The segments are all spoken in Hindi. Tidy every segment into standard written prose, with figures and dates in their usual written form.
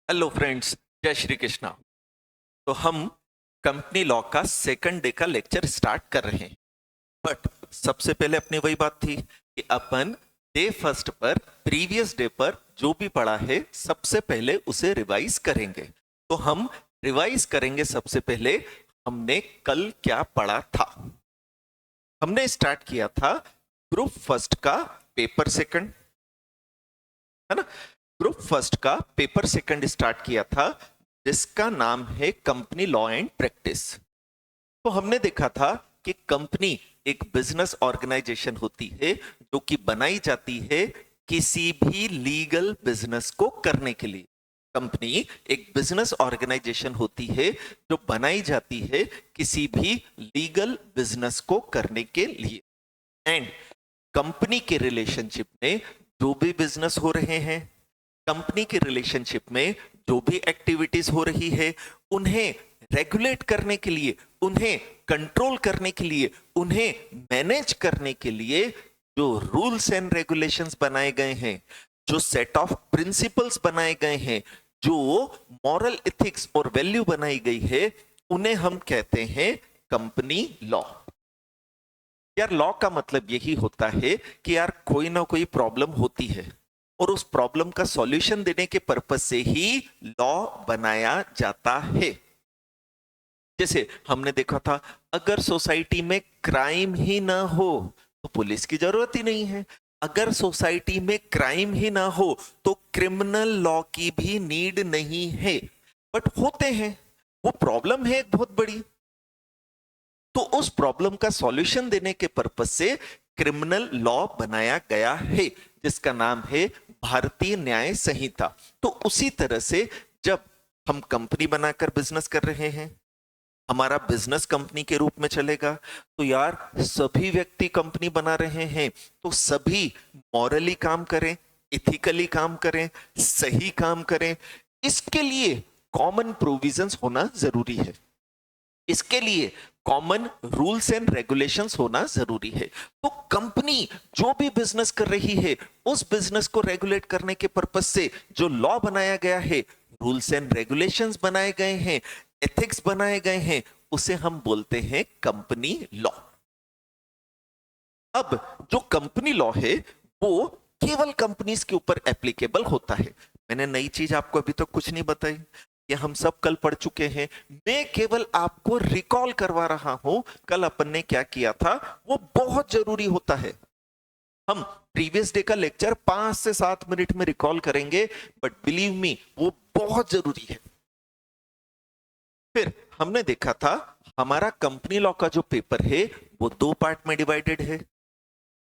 हेलो फ्रेंड्स, जय श्री कृष्णा। तो हम कंपनी लॉ का सेकंड डे का लेक्चर स्टार्ट कर रहे हैं। बट सबसे पहले अपनी वही बात थी कि अपन डे फर्स्ट पर प्रीवियस डे पर जो भी पढ़ा है सबसे पहले उसे रिवाइज करेंगे। तो हम रिवाइज करेंगे। सबसे पहले हमने कल क्या पढ़ा था। हमने स्टार्ट किया था ग्रुप फर्स्ट का पेपर सेकंड, है ना। ग्रुप फर्स्ट का पेपर सेकंड स्टार्ट किया था जिसका नाम है कंपनी लॉ एंड प्रैक्टिस। तो हमने देखा था कि कंपनी एक बिजनेस ऑर्गेनाइजेशन होती है जो कि बनाई जाती है किसी भी लीगल बिजनेस को करने के लिए। कंपनी एक बिजनेस ऑर्गेनाइजेशन होती है जो बनाई जाती है किसी भी लीगल बिजनेस को करने के लिए। एंड कंपनी के रिलेशनशिप में जो भी बिजनेस हो रहे हैं, कंपनी के रिलेशनशिप में जो भी एक्टिविटीज हो रही है, उन्हें रेगुलेट करने के लिए, उन्हें कंट्रोल करने के लिए, उन्हें मैनेज करने के लिए जो रूल्स एंड रेगुलेशंस बनाए गए हैं, जो सेट ऑफ प्रिंसिपल्स बनाए गए हैं, जो मॉरल एथिक्स और वैल्यू बनाई गई है, उन्हें हम कहते हैं कंपनी लॉ। यार लॉ का मतलब यही होता है कि यार कोई ना कोई प्रॉब्लम होती है और उस प्रॉब्लम का सॉल्यूशन देने के पर्पज से ही लॉ बनाया जाता है। जैसे हमने देखा था, अगर सोसाइटी में क्राइम ही ना हो तो पुलिस की जरूरत ही नहीं है। अगर सोसाइटी में क्राइम ही ना हो तो क्रिमिनल लॉ की भी नीड नहीं है। बट होते हैं, वो प्रॉब्लम है एक बहुत बड़ी। तो उस प्रॉब्लम का सॉल्यूशन देने के पर्पज से क्रिमिनल लॉ बनाया गया है जिसका नाम है भारतीय न्याय संहिता। तो उसी तरह से जब हम कंपनी बनाकर बिजनेस कर रहे हैं, हमारा बिजनेस कंपनी के रूप में चलेगा, तो यार सभी व्यक्ति कंपनी बना रहे हैं तो सभी मॉरली काम करें, इथिकली काम करें, सही काम करें। इसके लिए कॉमन प्रोविजंस होना जरूरी है। इसके लिए कॉमन रूल्स एंड रेगुलेशंस होना जरूरी है। तो कंपनी जो भी बिजनेस कर रही है उस बिजनेस को रेगुलेट करने के पर्पज से जो लॉ बनाया गया है, रूल्स एंड रेगुलेशंस बनाए गए हैं, एथिक्स बनाए गए हैं, उसे हम बोलते हैं कंपनी लॉ। अब जो कंपनी लॉ है वो केवल कंपनीज के ऊपर एप्लीकेबल होता है। मैंने नई चीज आपको अभी तक कुछ नहीं बताई, ये हम सब कल पढ़ चुके हैं। मैं केवल आपको रिकॉल करवा रहा हूं कल अपन ने क्या किया था। वो बहुत जरूरी होता है। हम प्रीवियस डे का लेक्चर 5 से 7 मिनट में रिकॉल करेंगे, बट बिलीव मी वो बहुत जरूरी है। फिर हमने देखा था हमारा कंपनी लॉ का जो पेपर है वो 2 पार्ट में डिवाइडेड है।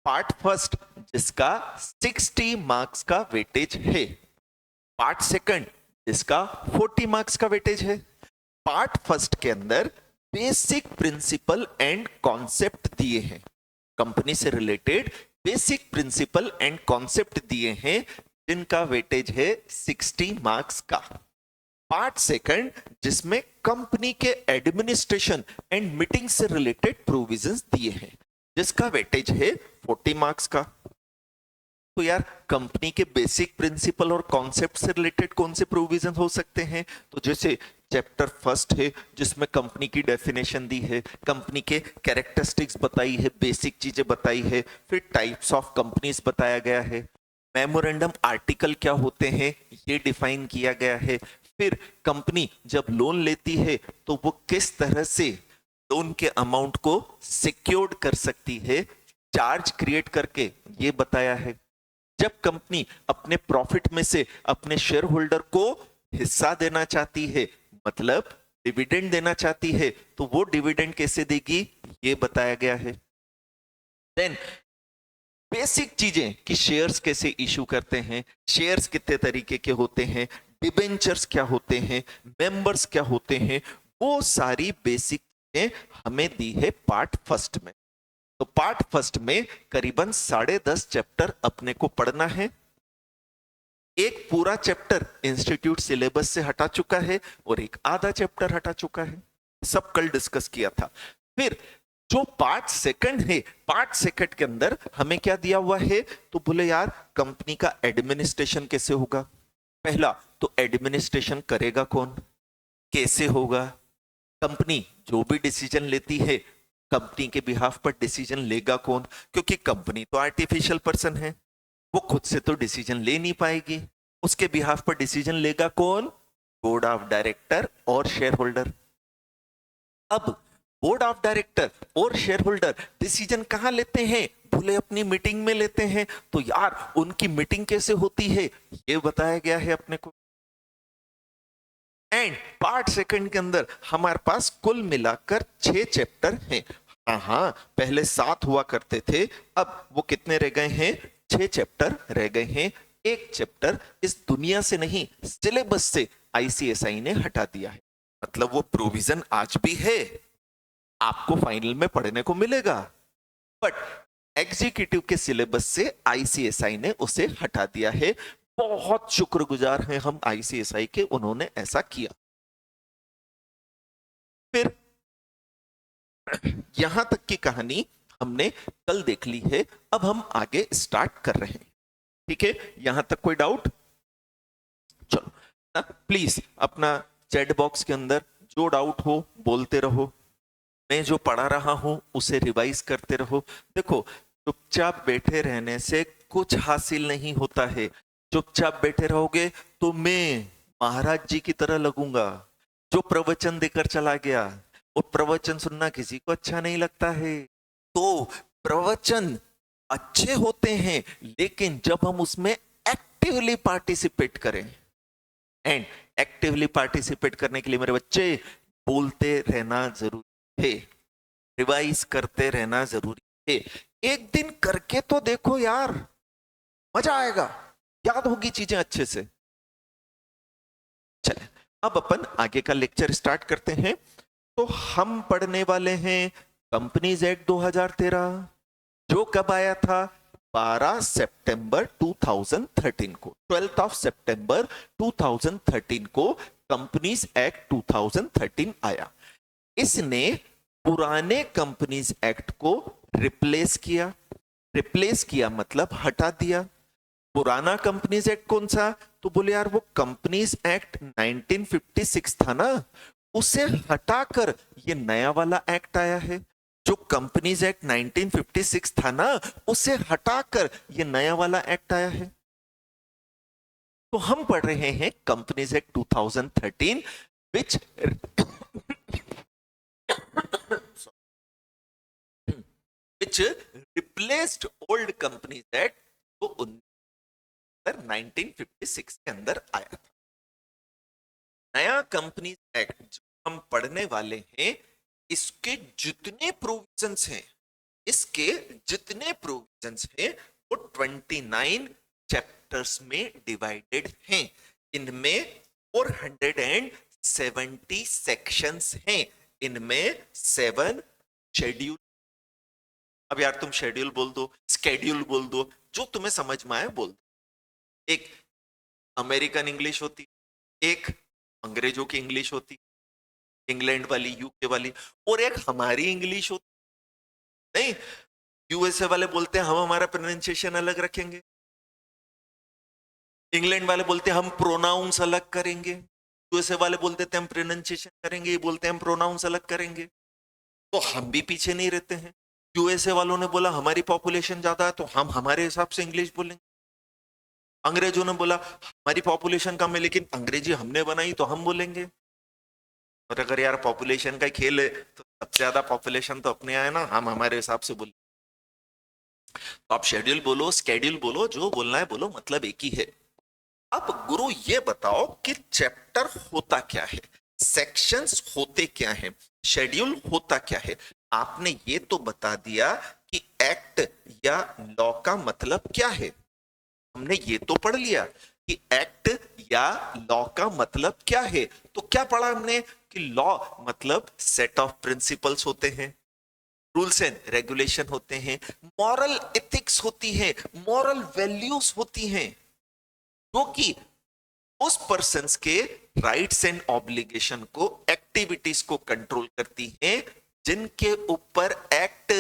पार्ट फर्स्ट जिसका 60 मार्क्स का वेटेज है, पार्ट सेकंड जिसका 40 मार्क्स का वेटेज है। पार्ट फर्स्ट के अंदर बेसिक प्रिंसिपल एंड कॉन्सेप्ट दिए हैं, कंपनी से related basic principle and concept दिए हैं जिनका वेटेज है 60 मार्क्स का। पार्ट सेकंड जिसमें कंपनी के एडमिनिस्ट्रेशन एंड मीटिंग से रिलेटेड प्रोविजंस दिए हैं जिसका वेटेज है 40 मार्क्स का। तो यार कंपनी के बेसिक प्रिंसिपल और कॉन्सेप्ट से रिलेटेड कौन से प्रोविजन हो सकते हैं? तो जैसे चैप्टर फर्स्ट है जिसमें कंपनी की डेफिनेशन दी है, कंपनी के कैरेक्टरिस्टिक्स बताई है, बेसिक चीजें बताई है, फिर टाइप्स ऑफ कंपनीज बताया गया है, मेमोरेंडम आर्टिकल क्या होते हैं ये डिफाइन किया गया है, फिर कंपनी जब लोन लेती है तो वो किस तरह से लोन के अमाउंट को सिक्योर्ड कर सकती है चार्ज क्रिएट करके, ये बताया है। जब कंपनी अपने प्रॉफिट में से अपने शेयर होल्डर को हिस्सा देना चाहती है, मतलब डिविडेंड देना चाहती है, तो वो डिविडेंड कैसे देगी ये बताया गया है। देन बेसिक चीजें कि शेयर्स कैसे इशू करते हैं, शेयर्स कितने तरीके के होते हैं, डिबेंचर्स क्या होते हैं, मेंबर्स क्या होते हैं, वो सारी बेसिक चीजें हमें दी है पार्ट फर्स्ट में। तो पार्ट फर्स्ट में करीबन 10.5 चैप्टर अपने को पढ़ना है। एक पूरा चैप्टर इंस्टीट्यूट सिलेबस से हटा चुका है और एक आधा चैप्टर हटा चुका है, सब कल डिस्कस किया था। फिर जो पार्ट सेकंड है, पार्ट सेकंड के अंदर हमें क्या दिया हुआ है? तो बोले यार कंपनी का एडमिनिस्ट्रेशन कैसे होगा, पहला तो एडमिनिस्ट्रेशन करेगा कौन, कैसे होगा, कंपनी जो भी डिसीजन लेती है कंपनी के बिहाफ पर डिसीजन लेगा कौन, क्योंकि कंपनी तो आर्टिफिशियल पर्सन है, वो खुद से तो डिसीजन ले नहीं पाएगी, उसके बिहाफ पर डिसीजन लेगा कौन, बोर्ड ऑफ डायरेक्टर और शेयर होल्डर। अब बोर्ड ऑफ डायरेक्टर और शेयर होल्डर डिसीजन कहां लेते हैं, बोले अपनी मीटिंग में लेते हैं। तो यार उनकी मीटिंग कैसे होती है ये बताया गया है अपने को। एंड पार्ट सेकंड के अंदर हमारे पास कुल मिलाकर 6 चैप्टर हैं। हाँ, पहले 7 हुआ करते थे, अब वो कितने रह गए हैं, 6 चैप्टर रह गए हैं। एक चैप्टर इस दुनिया से नहीं, सिलेबस से आईसीएसआई ने हटा दिया है, मतलब वो प्रोविजन आज भी है, आपको फाइनल में पढ़ने को मिलेगा, बट एग्जीक्यूटिव के सिलेबस से आईसीएसआई ने उसे हटा दिया है। बहुत शुक्रगुजार हैं हम आईसीएसआई के, उन्होंने ऐसा किया। फिर यहां तक की कहानी हमने कल देख ली है, अब हम आगे स्टार्ट कर रहे हैं। ठीक है, यहां तक कोई डाउट? चलो प्लीज अपना चैट बॉक्स के अंदर जो डाउट हो बोलते रहो, मैं जो पढ़ा रहा हूं उसे रिवाइज करते रहो। देखो, चुपचाप बैठे रहने से कुछ हासिल नहीं होता है। चुपचाप बैठे रहोगे तो मैं महाराज जी की तरह लगूंगा जो प्रवचन देकर चला गया, और प्रवचन सुनना किसी को अच्छा नहीं लगता है। तो प्रवचन अच्छे होते हैं लेकिन जब हम उसमें एक्टिवली पार्टिसिपेट करें, एंड एक्टिवली पार्टिसिपेट करने के लिए मेरे बच्चे बोलते रहना जरूरी है, रिवाइज करते रहना जरूरी है। एक दिन करके तो देखो यार, मजा आएगा, याद होगी चीजें अच्छे से। चले अब अपन आगे का लेक्चर स्टार्ट करते हैं। तो हम पढ़ने वाले हैं कंपनीज एक्ट 2013, जो कब आया था, 12 सितंबर 2013 को, 12 ऑफ सितंबर 2013 को कंपनीज एक्ट 2013 आया। इसने पुराने कंपनीज एक्ट को रिप्लेस किया। रिप्लेस किया मतलब हटा दिया। पुराना कंपनीज एक्ट कौन सा, तो बोले यार वो कंपनीज एक्ट 1956 था ना, उसे हटाकर ये नया वाला एक्ट आया है। जो कंपनीज एक्ट 1956 था ना, उसे हटाकर ये नया वाला एक्ट आया है। तो हम पढ़ रहे हैं companies act 2013 which which replaced old companies act, वो 1956 के अंदर आया था। नया कंपनीज एक्ट जो हम पढ़ने वाले हैं, इसके जितने प्रोविजंस हैं, इसके जितने प्रोविजंस हैं वो 29 चैप्टर्स में डिवाइडेड हैं। इनमें 470 सेक्शंस हैं, इनमें 7 शेड्यूल। अब यार तुम शेड्यूल बोल दो, स्केड्यूल बोल दो, जो तुम्हें समझ में आए बोल दो। एक अमेरिकन इंग्लिश होती, एक अंग्रेजों की इंग्लिश होती, इंग्लैंड वाली, यूके वाली, और एक हमारी इंग्लिश होती। नहीं, यूएसए वाले बोलते हैं हम हमारा प्रोनाउंसिएशन अलग रखेंगे, इंग्लैंड वाले बोलते हैं हम प्रोनाउंस अलग करेंगे, यूएसए वाले बोलते हैं हम प्रोनाउंसिएशन करेंगे, ये बोलते हैं हम प्रोनाउंस अलग करेंगे। तो हम भी पीछे नहीं रहते हैं। यूएसए वालों ने बोला हमारी पॉपुलेशन ज्यादा है तो हम हमारे हिसाब से इंग्लिश बोलेंगे। अंग्रेजों ने बोला हमारी पॉपुलेशन कम है लेकिन अंग्रेजी हमने बनाई तो हम बोलेंगे। और अगर यार पॉपुलेशन का खेल है तो सबसे ज्यादा पॉपुलेशन तो अपने यहाँ है ना, हम हमारे हिसाब से बोले। तो आप शेड्यूल बोलो, स्केड्यूल बोलो, जो बोलना है बोलो, मतलब एक ही है। अब गुरु ये बताओ कि चैप्टर होता क्या है, सेक्शंस होते क्या हैं, शेड्यूल होता क्या है। आपने ये तो बता दिया कि एक्ट या लॉ का मतलब क्या है, हमने ये तो पढ़ लिया कि एक्ट या लॉ का मतलब क्या है। तो क्या पढ़ा हमने कि लॉ मतलब सेट ऑफ प्रिंसिपल्स होते हैं, रूल्स एंड रेगुलेशन होते हैं, मॉरल एथिक्स होती है, मॉरल वैल्यूज होती हैं, जो कि उस पर्सन्स के राइट्स एंड ऑब्लिगेशन को, एक्टिविटीज को कंट्रोल करती हैं जिनके ऊपर एक्ट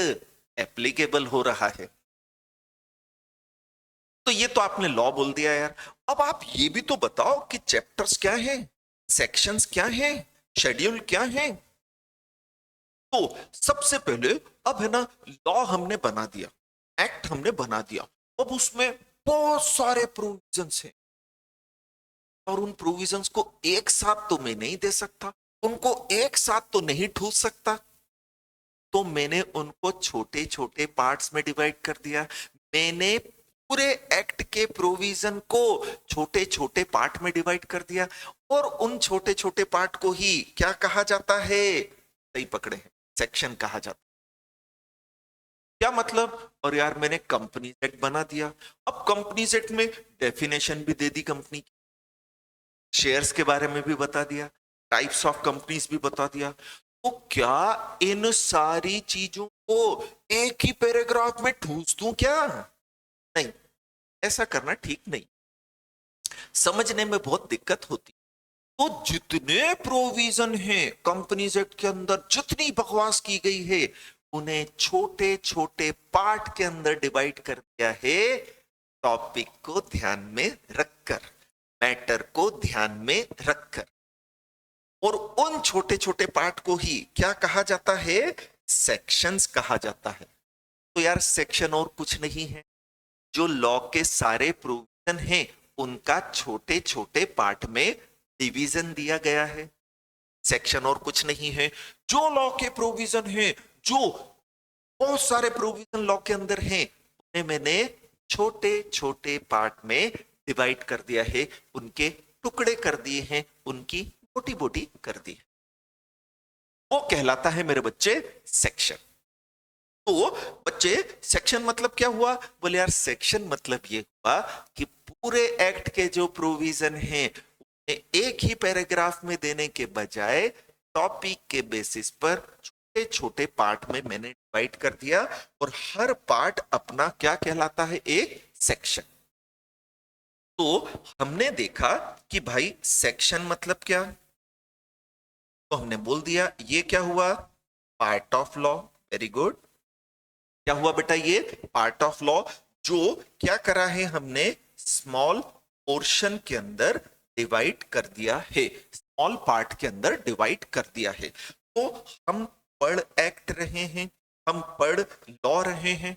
एप्लीकेबल हो रहा है। तो ये तो आपने लॉ बोल दिया यार। अब आप ये भी तो बताओ कि चैप्टर्स क्या हैं, सेक्शंस क्या हैं, शेड्यूल क्या है। तो सबसे पहले अब है ना, लॉ हमने बना दिया, एक्ट हमने बना दिया, अब उसमें बहुत सारे प्रोविजंस हैं और उन प्रोविजंस को एक साथ तो मैं नहीं दे सकता, उनको एक साथ तो नहीं ठूस सकता, तो मैंने उनको छोटे छोटे पार्ट्स में डिवाइड कर दिया। मैंने पूरे एक्ट के प्रोविजन को छोटे छोटे पार्ट में डिवाइड कर दिया और उन छोटे छोटे पार्ट को ही क्या कहा जाता है, सही पकड़े हैं, सेक्शन कहा जाता है। क्या मतलब, और यार मैंने कंपनीज एक्ट बना दिया। अब कंपनीज एक्ट में डेफिनेशन भी दे दी कंपनी की, शेयर्स के बारे में भी बता दिया, टाइप्स ऑफ कंपनीज भी बता दिया। तो क्या इन सारी चीजों को एक ही पैराग्राफ में ठूस दूं क्या? नहीं, ऐसा करना ठीक नहीं, समझने में बहुत दिक्कत होती। तो जितने प्रोविजन हैं कंपनीज एक्ट के अंदर, जितनी बकवास की गई है, उन्हें छोटे छोटे पार्ट के अंदर डिवाइड कर दिया है, टॉपिक को ध्यान में रखकर, मैटर को ध्यान में रखकर। और उन छोटे छोटे पार्ट को ही क्या कहा जाता है, सेक्शंस कहा जाता है। तो यार सेक्शन और कुछ नहीं है, जो लॉ के सारे प्रोविजन हैं उनका छोटे छोटे पार्ट में डिवीजन दिया गया है। सेक्शन और कुछ नहीं है, जो लॉ के प्रोविजन हैं, जो बहुत सारे प्रोविजन लॉ के अंदर हैं, उन्हें मैंने छोटे छोटे पार्ट में डिवाइड कर दिया है, उनके टुकड़े कर दिए हैं, उनकी मोटी मोटी कर दी है। वो कहलाता है मेरे बच्चे सेक्शन। तो बच्चे सेक्शन मतलब क्या हुआ? बोले यार सेक्शन मतलब ये हुआ कि पूरे एक्ट के जो प्रोविजन हैं एक ही पैराग्राफ में देने के बजाय टॉपिक के बेसिस पर छोटे छोटे पार्ट में मैंने डिवाइड कर दिया और हर पार्ट अपना क्या कहलाता है, एक सेक्शन। तो हमने देखा कि भाई सेक्शन मतलब क्या, तो हमने बोल दिया ये क्या हुआ, part of law. Very good, क्या हुआ बेटा, ये पार्ट ऑफ लॉ, जो क्या करा है हमने, स्मॉल पोर्शन के अंदर डिवाइड कर दिया है, स्मॉल पार्ट के अंदर डिवाइड कर दिया है। तो हम पढ़ एक्ट रहे हैं, हम पढ़ लॉ रहे हैं,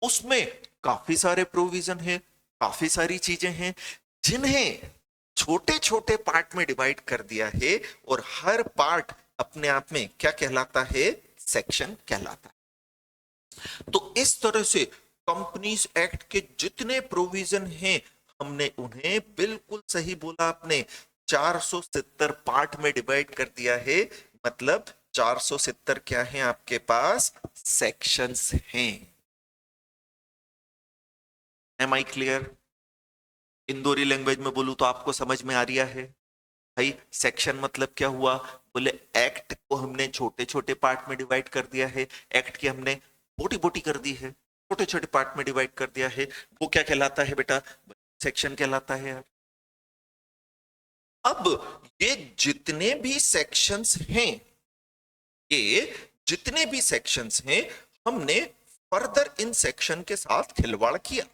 उसमें काफी सारे प्रोविजन हैं, काफी सारी चीजें हैं जिन्हें छोटे छोटे पार्ट में डिवाइड कर दिया है और हर पार्ट अपने आप में क्या कहलाता है, सेक्शन कहलाता है। तो इस तरह से कंपनीज एक्ट के जितने प्रोविजन हैं हमने उन्हें बिल्कुल सही बोला आपने 470 पार्ट में डिवाइड कर दिया है। मतलब 470 क्या है आपके पास, सेक्शंस हैं। Am I clear? Indori language में बोलूं तो आपको समझ में आ रहा है भाई, सेक्शन मतलब क्या हुआ, बोले एक्ट को हमने छोटे छोटे पार्ट में डिवाइड कर दिया है, एक्ट की हमने मोटी मोटी कर दी है, छोटे छोटे पार्ट में डिवाइड कर दिया है, वो क्या कहलाता है बेटा, सेक्शन कहलाता है यार। अब ये जितने भी सेक्शंस हैं, ये जितने भी सेक्शंस हैं, हमने फर्दर इन सेक्शन के साथ खिलवाड़ किया,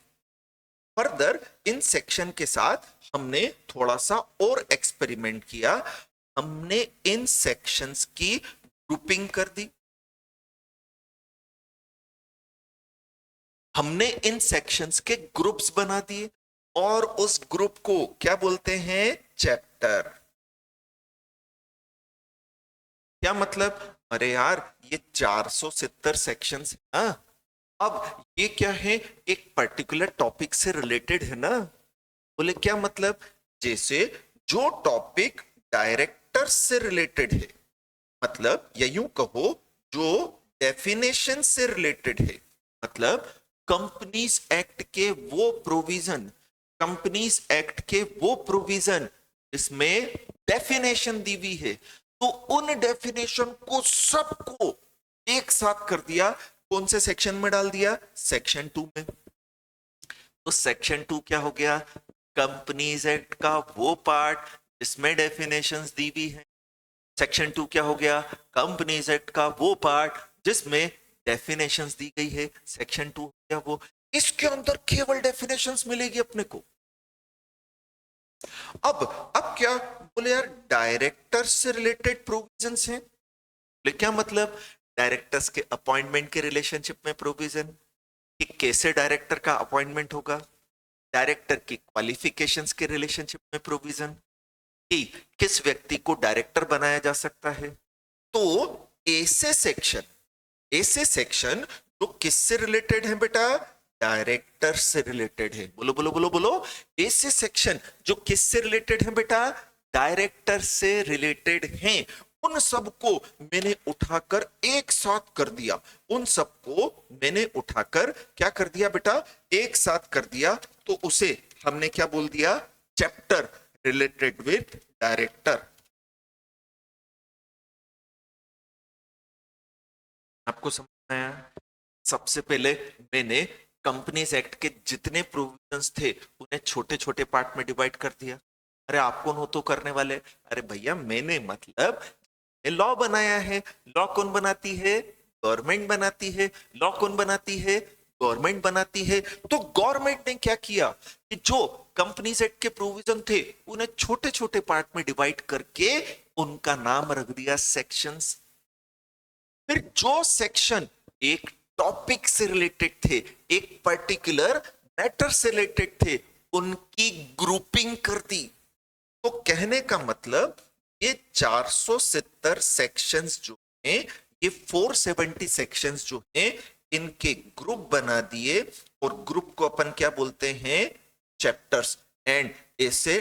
फर्दर इन सेक्शन के साथ हमने थोड़ा सा और एक्सपेरिमेंट किया, हमने इन सेक्शंस की ग्रुपिंग कर दी, हमने इन सेक्शंस के ग्रुप्स बना दिए और उस ग्रुप को क्या बोलते हैं, चैप्टर। क्या मतलब, अरे यार ये 470 सेक्शंस है ना, अब ये क्या है, एक पर्टिकुलर टॉपिक से रिलेटेड है ना। बोले क्या मतलब, जैसे जो टॉपिक डायरेक्टर से रिलेटेड है, मतलब या यूं कहो जो डेफिनेशन से रिलेटेड है, मतलब कंपनीज एक्ट के वो प्रोविजन, कंपनीज एक्ट के वो प्रोविजन इसमें डेफिनेशन दी हुई है, तो उन डेफिनेशन को सबको एक साथ कर दिया, कौन से सेक्शन में डाल दिया, सेक्शन 2 में। तो सेक्शन 2 क्या हो गया, कंपनीज एक्ट का वो पार्ट जिसमें डेफिनेशंस दी हुई है। सेक्शन 2 क्या हो गया, कंपनीज एक्ट का वो पार्ट जिसमें डेफिनेशंस दी गई है, सेक्शन 2 हो गया वो। इसके अंदर केवल डेफिनेशंस मिलेगी अपने को। अब क्या बोले यार, डायरेक्टर से रिलेटेड प्रोविजंस हैं। बोले क्या मतलब, डायरेक्टर्स के अपॉइंटमेंट के रिलेशनशिप में प्रोविजन कि कैसे डायरेक्टर का अपॉइंटमेंट होगा, डायरेक्टर की क्वालिफिकेशंस के रिलेशनशिप में प्रोविजन कि किस व्यक्ति को डायरेक्टर बनाया जा सकता है। तो ऐसे सेक्शन जो किससे रिलेटेड है बेटा, डायरेक्टर से रिलेटेड है। बोलो बोलो बोलो बोलो, ऐसे सेक्शन जो किससे रिलेटेड है बेटा, डायरेक्टर से रिलेटेड हैं, उन सबको मैंने उठाकर एक साथ कर दिया। उन सबको मैंने उठाकर क्या कर दिया बेटा, एक साथ कर दिया। तो उसे हमने क्या बोल दिया, चैप्टर रिलेटेड विद डायरेक्टर। आपको समझ में आया? सबसे पहले मैंने कंपनीज एक्ट के जितने प्रोविजंस थे उन्हें छोटे छोटे पार्ट में डिवाइड कर दिया। अरे आप कौन हो तो करने वाले, अरे भैया मैंने मतलब लॉ बनाया है। लॉ कौन बनाती है, गवर्नमेंट बनाती है। लॉ कौन बनाती है, गवर्नमेंट बनाती है। तो गवर्नमेंट ने क्या किया कि जो कंपनीज एक्ट के प्रोविजन थे उन्हें छोटे छोटे पार्ट में डिवाइड करके उनका नाम रख दिया सेक्शंस। फिर जो सेक्शन एक टॉपिक से रिलेटेड थे, एक पर्टिकुलर मैटर से रिलेटेड थे, उनकी ग्रुपिंग कर दी। तो कहने का मतलब ये 470 सेक्शंस जो हैं, ये 470 सेक्शंस जो हैं, इनके ग्रुप बना दिए और ग्रुप को अपन क्या बोलते हैं, चैप्टर्स। एंड ऐसे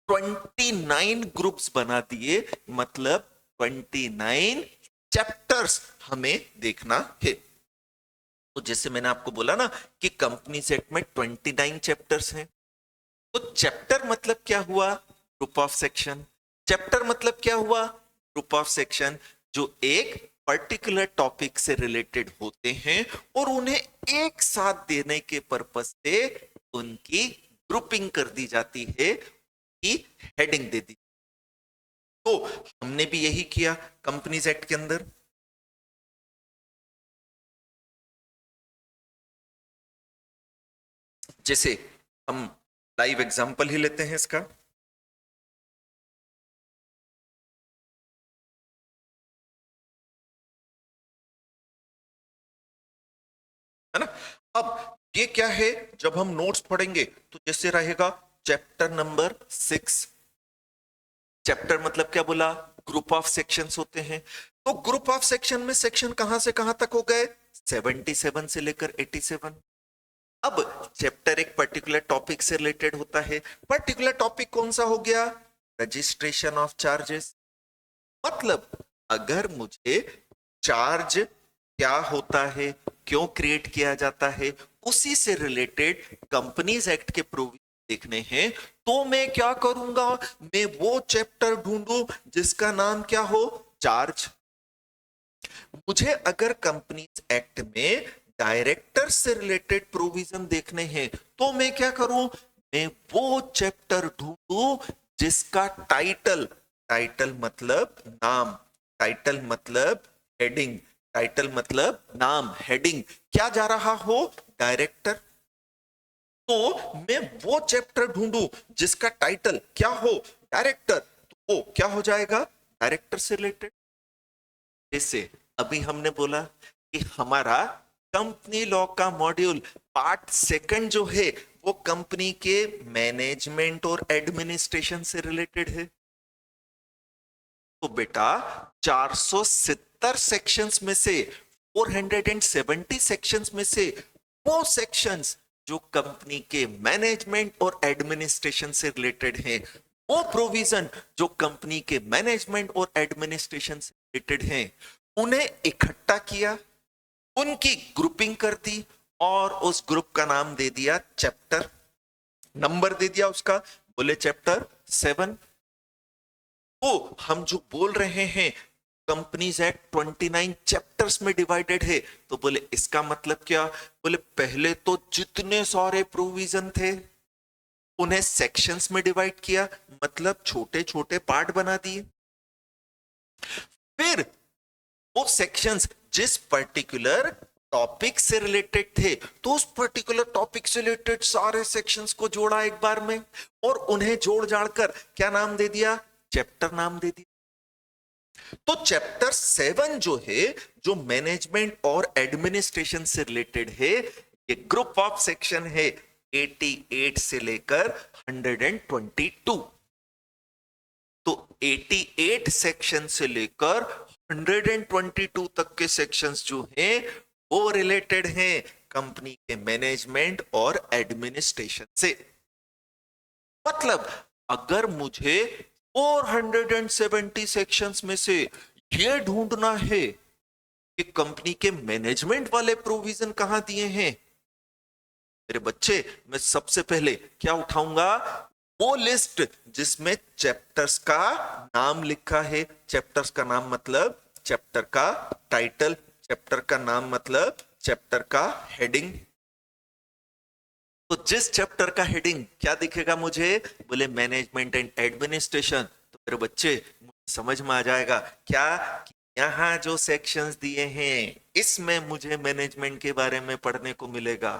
29 ग्रुप्स बना दिए, मतलब 29 चैप्टर्स हमें देखना है। तो जैसे मैंने आपको बोला ना कि कंपनी सेट में 29 चैप्टर्स हैं। तो चैप्टर मतलब क्या हुआ, ग्रुप ऑफ सेक्शन। चैप्टर मतलब क्या हुआ, ग्रुप ऑफ सेक्शन जो एक पर्टिकुलर टॉपिक से रिलेटेड होते हैं और उन्हें एक साथ देने के पर्पस से उनकी ग्रुपिंग कर दी जाती है, की हेडिंग दे दी। तो हमने भी यही किया कंपनीज एक्ट के अंदर। जैसे हम लाइव एग्जांपल ही लेते हैं इसका। है ना। अब ये क्या है, जब हम नोट्स पढ़ेंगे तो जैसे रहेगा चैप्टर नंबर 6। चैप्टर मतलब क्या बोला, ग्रुप ऑफ सेक्शंस होते हैं। तो ग्रुप ऑफ सेक्शन में सेक्शन कहां से कहां तक हो गए, 77 से लेकर 87। अब चैप्टर एक पर्टिकुलर टॉपिक से रिलेटेड होता है। पर्टिकुलर टॉपिक कौन सा हो गया, रजिस्ट्रेशन ऑफ चार्जेस। मतलब अगर मुझे चार्ज क्या होता है, क्यों क्रिएट किया जाता है, उसी से रिलेटेड कंपनीज एक्ट के प्रोविजन देखने हैं, तो मैं क्या करूंगा, मैं वो चैप्टर ढूंढूं जिसका नाम क्या हो, चार्ज। मुझे अगर कंपनीज एक्ट में डायरेक्टर से रिलेटेड प्रोविजन देखने हैं, तो मैं क्या करूं, मैं वो चैप्टर ढूंढूं जिसका टाइटल, टाइटल मतलब नाम, टाइटल मतलब हेडिंग, टाइटल मतलब नाम, हेडिंग क्या जा रहा हो, डायरेक्टर। तो मैं वो चैप्टर ढूंढूं जिसका टाइटल क्या हो, डायरेक्टर, तो वो क्या हो जाएगा, डायरेक्टर से रिलेटेड। जैसे अभी हमने बोला कि हमारा कंपनी लॉ का मॉड्यूल पार्ट सेकंड जो है वो कंपनी के मैनेजमेंट और एडमिनिस्ट्रेशन से रिलेटेड है। तो बेटा 470 सेक्शंस में से, 470 सेक्शंस में से वो सेक्शंस जो कंपनी के मैनेजमेंट और एडमिनिस्ट्रेशन से रिलेटेड हैं, वो प्रोविजन जो कंपनी के मैनेजमेंट और एडमिनिस्ट्रेशन से रिलेटेड हैं, उन्हें इकट्ठा किया, उनकी ग्रुपिंग कर दी और उस ग्रुप का नाम दे दिया चैप्टर, नंबर दे दिया उसका, बोले चैप्टर 7। तो हम जो बोल रहे हैं कंपनीज एक्ट 29 चैप्टर्स में डिवाइडेड है, तो बोले इसका मतलब क्या, बोले पहले तो जितने सारे प्रोविजन थे उन्हें सेक्शंस में डिवाइड किया, मतलब छोटे छोटे पार्ट बना दिए। फिर वो सेक्शंस जिस पर्टिकुलर टॉपिक से रिलेटेड थे तो उस पर्टिकुलर टॉपिक से रिलेटेड सारे सेक्शंस को जोड़ा एक बार में और उन्हें जोड़ जाड़ कर क्या नाम दे दिया, चैप्टर नाम दे दिया। तो चैप्टर 7 जो है, जो मैनेजमेंट और एडमिनिस्ट्रेशन से रिलेटेड है, ये ग्रुप ऑफ सेक्शन है 88 से लेकर 122। तो 88 सेक्शन से लेकर 122 तक के सेक्शंस जो हैं वो रिलेटेड हैं कंपनी के मैनेजमेंट और एडमिनिस्ट्रेशन से। मतलब अगर मुझे 470 सेक्शंस में से ये ढूंढना है कि कंपनी के मैनेजमेंट वाले प्रोविजन कहां दिए हैं, मेरे बच्चे मैं सबसे पहले क्या उठाऊंगा, वो लिस्ट जिसमें चैप्टर्स का नाम लिखा है। चैप्टर्स का नाम मतलब चैप्टर का टाइटल, चैप्टर का नाम मतलब चैप्टर का हेडिंग। तो जिस चैप्टर का हेडिंग क्या दिखेगा मुझे, बोले मैनेजमेंट एंड एडमिनिस्ट्रेशन, तो मेरे बच्चे मुझे समझ में आ जाएगा क्या, यहां जो सेक्शंस दिए हैं इसमें मुझे मैनेजमेंट के बारे में पढ़ने को मिलेगा।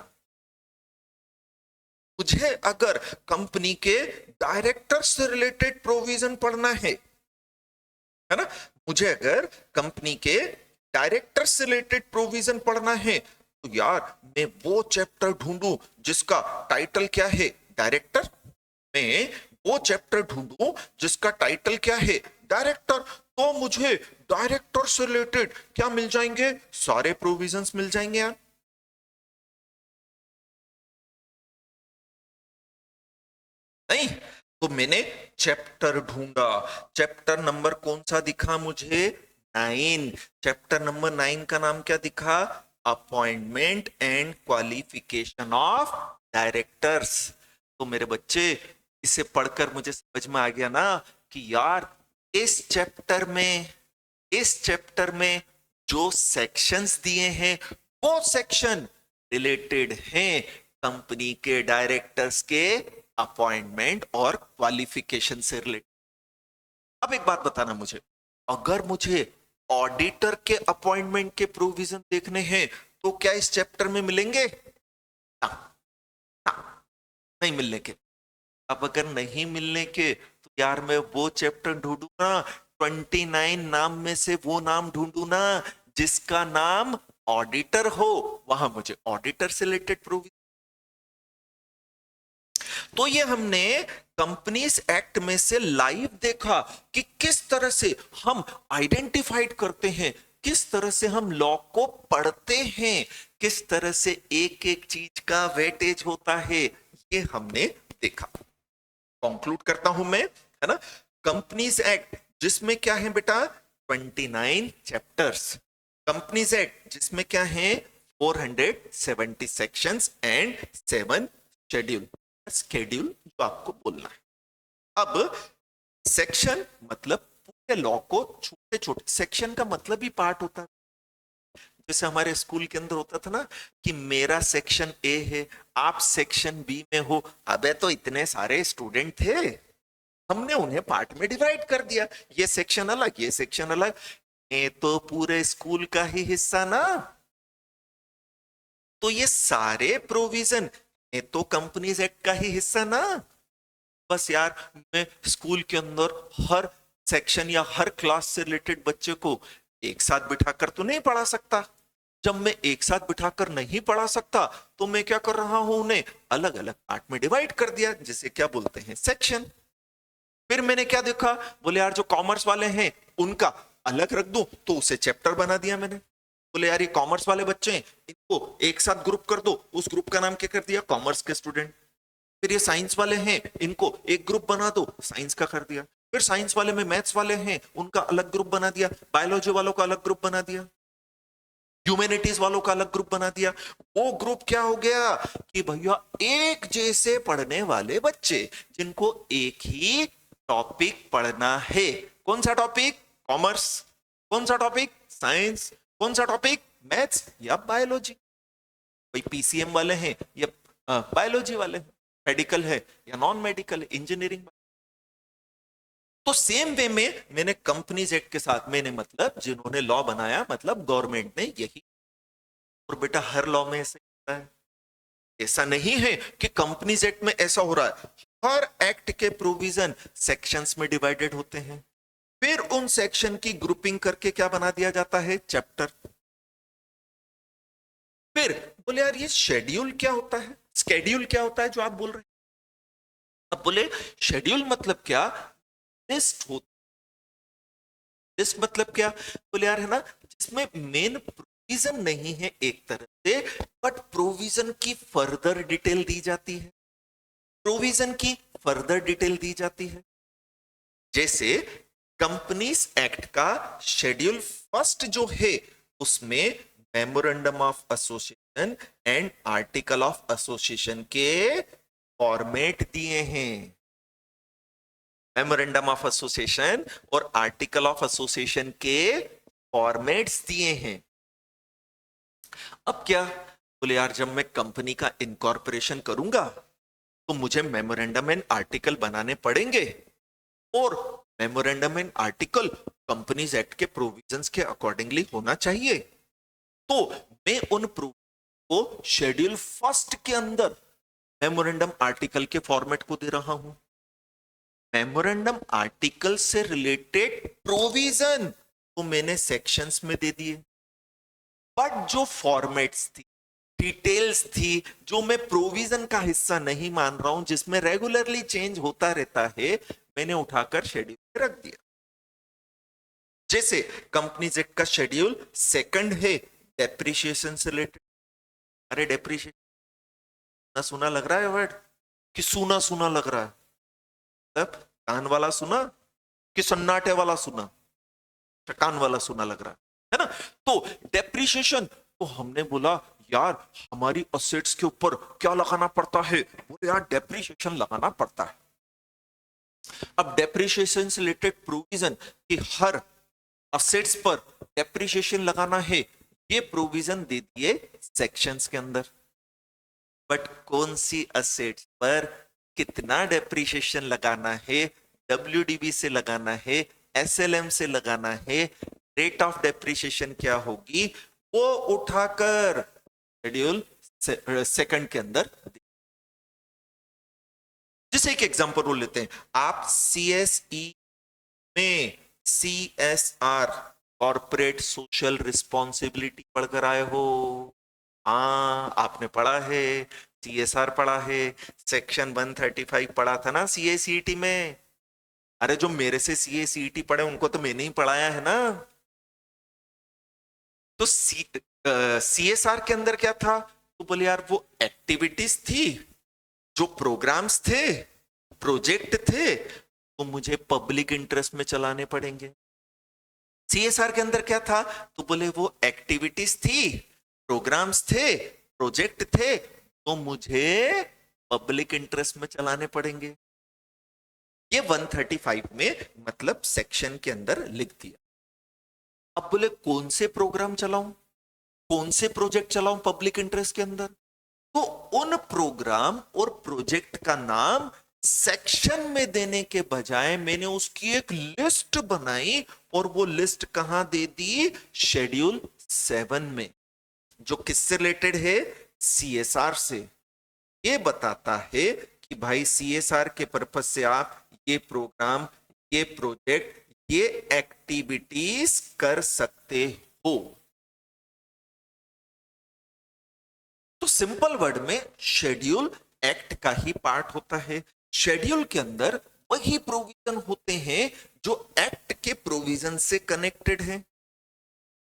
मुझे अगर कंपनी के डायरेक्टर से रिलेटेड प्रोविजन पढ़ना है ना, मुझे अगर कंपनी के डायरेक्टर से रिलेटेड प्रोविजन पढ़ना है तो यार मैं वो चैप्टर ढूंढूं जिसका टाइटल क्या है, डायरेक्टर। मैं वो चैप्टर ढूंढूं जिसका टाइटल क्या है, डायरेक्टर। तो मुझे डायरेक्टर से रिलेटेड क्या मिल जाएंगे, सारे प्रोविजंस मिल जाएंगे यार। नहीं तो मैंने चैप्टर ढूंढा, चैप्टर नंबर कौन सा दिखा मुझे, 9। चैप्टर नंबर 9 का नाम क्या दिखा, appointment and qualification of directors. तो मेरे बच्चे इसे पढ़कर मुझे समझ में आ गया ना कि यार इस चैप्टर में जो सेक्शंस दिए हैं वो सेक्शन रिलेटेड हैं कंपनी के डायरेक्टर्स के अपॉइंटमेंट और क्वालिफिकेशन से रिलेटेड। अब एक बात बताना मुझे, अगर मुझे ऑडिटर के अपॉइंटमेंट के प्रोविजन देखने हैं तो क्या इस चैप्टर में मिलेंगे, ना, ना, नहीं मिलने के। अब अगर नहीं मिलने के तो यार मैं वो चैप्टर ढूंढू ना, 29 नाम में से वो नाम ढूंढू ना जिसका नाम ऑडिटर हो, वहां मुझे ऑडिटर से रिलेटेड प्रोविजन। तो ये हमने कंपनीज एक्ट में से लाइव देखा कि किस तरह से हम आइडेंटिफाइड करते हैं, किस तरह से हम लॉ को पढ़ते हैं, किस तरह से एक एक चीज का वेटेज होता है, ये हमने देखा। कंक्लूड करता हूं मैं, है ना। कंपनीज एक्ट जिसमें क्या है बेटा, 29 चैप्टर्स। कंपनीज एक्ट जिसमें क्या है, 470 सेक्शंस एंड 7 शेड्यूल। शेड्यूल जो आपको बोलना है। अब सेक्शन मतलब पूरे लॉ को छोटे छोटे सेक्शन का मतलब ही पार्ट होता है। जैसे हमारे स्कूल के अंदर होता था ना कि मेरा सेक्शन ए है, आप सेक्शन बी में हो। अबे तो इतने सारे स्टूडेंट थे, हमने उन्हें पार्ट में डिवाइड कर दिया, ये सेक्शन अलग ये सेक्शन अलग। ये तो पूरे स्कूल का ही हिस्सा ना। तो ये सारे प्रोविजन ये तो कंपनीज एक्ट का ही हिस्सा ना। बस यार मैं स्कूल के अंदर हर सेक्शन या हर क्लास से रिलेटेड बच्चे को एक साथ बिठाकर तो नहीं पढ़ा सकता। जब मैं एक साथ बिठाकर नहीं पढ़ा सकता तो मैं क्या कर रहा हूं, उन्हें अलग अलग पार्ट में डिवाइड कर दिया, जिसे क्या बोलते हैं, सेक्शन। फिर मैंने क्या देखा, बोले यार जो कॉमर्स वाले हैं उनका अलग रख दूं, तो उसे चैप्टर बना दिया मैंने। बोले यार ये कॉमर्स वाले बच्चे हैं, इनको एक साथ ग्रुप कर दो, उस ग्रुप का नाम क्या कर दिया, कॉमर्स के स्टूडेंट। फिर ये साइंस वाले हैं, इनको एक ग्रुप बना दो, साइंस का कर दिया। फिर साइंस वाले में मैथ्स वाले हैं, उनका अलग ग्रुप बना दिया। बायोलॉजी वालों का अलग ग्रुप बना दिया। ह्यूमैनिटीज वालों का अलग ग्रुप बना दिया। वो ग्रुप क्या हो गया कि भैया एक जैसे पढ़ने वाले बच्चे जिनको एक ही टॉपिक पढ़ना है। कौन सा टॉपिक, कॉमर्स। कौन सा टॉपिक, साइंस। कौन सा टॉपिक, मैथ्स या बायोलॉजी। कोई पीसीएम वाले हैं या बायोलॉजी वाले हैं, मेडिकल है या नॉन मेडिकल, इंजीनियरिंग। तो सेम वे में मैंने कंपनीज एक्ट के साथ, मैंने मतलब जिन्होंने लॉ बनाया, मतलब गवर्नमेंट ने यही और बेटा हर लॉ में ऐसा होता है, ऐसा नहीं है कि कंपनीज एक्ट में ऐसा हो रहा है। हर एक्ट के प्रोविजन सेक्शंस में डिवाइडेड होते हैं, फिर उन सेक्शन की ग्रुपिंग करके क्या बना दिया जाता है, चैप्टर। फिर बोले यार ये शेड्यूल क्या होता है, स्केड्यूल क्या होता है जो आप बोल रहे हैं। अब बोले शेड्यूल मतलब क्या, लिस्ट होती, लिस्ट मतलब क्या, बोले यार है ना जिसमें मेन प्रोविजन नहीं है एक तरह से, बट प्रोविजन की फर्दर डिटेल दी जाती है, प्रोविजन की फर्दर डिटेल दी जाती है। जैसे कंपनीज एक्ट का शेड्यूल फर्स्ट जो है उसमें memorandum of association and article of association के फॉर्मेट दिए हैं, मेमोरेंडम ऑफ एसोसिएशन और आर्टिकल ऑफ एसोसिएशन के फॉर्मेट्स दिए हैं। अब क्या बोले यार जब मैं कंपनी का इनकॉर्पोरेशन करूंगा तो मुझे मेमोरेंडम एंड आर्टिकल बनाने पड़ेंगे, और memorandum and article companies act के प्रोविजंस के अकॉर्डिंगली होना चाहिए। तो मैं उन को शेड्यूल फर्स्ट के अंदर मेमोरेंडम आर्टिकल के फॉर्मेट को दे रहा हूं। मेमोरेंडम आर्टिकल से रिलेटेड प्रोविजन तो मैंने सेक्शंस में दे दिए, बट जो फॉर्मेट्स थी, डिटेल्स थी, जो मैं प्रोविजन का हिस्सा नहीं मान रहा हूं, जिसमें रेगुलरली चेंज होता रहता है, मैंने उठाकर शेड्यूल में रख दिया। जैसे कंपनीज एक्ट का शेड्यूल सेकंड है डेप्रिसिएशन से रिलेटेड। अरे डेप्रिसिएशन ना सुना लग रहा है वर्ड, कि सुना सुना लग रहा है, तब कान वाला सुना कि सन्नाटे वाला सुना, कान वाला सुना लग रहा है ना। तो डेप्रिसिएशन, तो हमने बोला यार हमारी असेट्स के ऊपर क्या लगाना पड़ता है, बोले यार डेप्रिसिएशन लगाना पड़ता है। अब डेप्रिसिएशन से रिलेटेड प्रोविजन कि हर असेट्स पर डेप्रिसिएशन लगाना है, ये प्रोविजन दे दिए सेक्शंस के अंदर, बट कौन सी असेट्स पर कितना डेप्रिसिएशन लगाना है, डब्ल्यूडीबी से लगाना है, एसएलएम से लगाना है, रेट ऑफ डेप्रिसिएशन क्या होगी, वो उठाकर शेड्यूल सेकंड के अंदर। जैसे एक एग्जांपल बोल लेते हैं, आप सीएसई में सीएसआर कॉर्पोरेट सोशल रिस्पॉन्सिबिलिटी पढ़कर आए हो। हाँ आपने पढ़ा है, सीएसआर पढ़ा है, सेक्शन 135 पढ़ा था ना सीएसीईटी में। अरे जो मेरे से सीएसीईटी पढ़े उनको तो मैंने ही पढ़ाया है ना। तो सीएसआर के अंदर क्या था, तो बोले यार वो एक्टिविटीज थी, जो प्रोग्राम्स थे, प्रोजेक्ट थे, तो मुझे पब्लिक इंटरेस्ट में चलाने पड़ेंगे। सीएसआर के अंदर क्या था, तो बोले वो एक्टिविटीज थी, प्रोग्राम्स थे, प्रोजेक्ट थे, तो मुझे पब्लिक इंटरेस्ट में चलाने पड़ेंगे। ये 135 में मतलब सेक्शन के अंदर लिख दिया। अब बोले कौन से प्रोग्राम चलाऊं, कौन से प्रोजेक्ट चलाऊं पब्लिक इंटरेस्ट के अंदर, तो उन प्रोग्राम और प्रोजेक्ट का नाम सेक्शन में देने के बजाय मैंने उसकी एक लिस्ट बनाई, और वो लिस्ट कहां दे दी, शेड्यूल 7 में, जो किससे रिलेटेड है, सीएसआर से। ये बताता है कि भाई सीएसआर के पर्पस से आप ये प्रोग्राम, ये प्रोजेक्ट, ये एक्टिविटीज कर सकते हो। तो सिंपल वर्ड में शेड्यूल एक्ट का ही पार्ट होता है। शेड्यूल के अंदर वही प्रोविजन होते हैं जो एक्ट के प्रोविजन से कनेक्टेड है।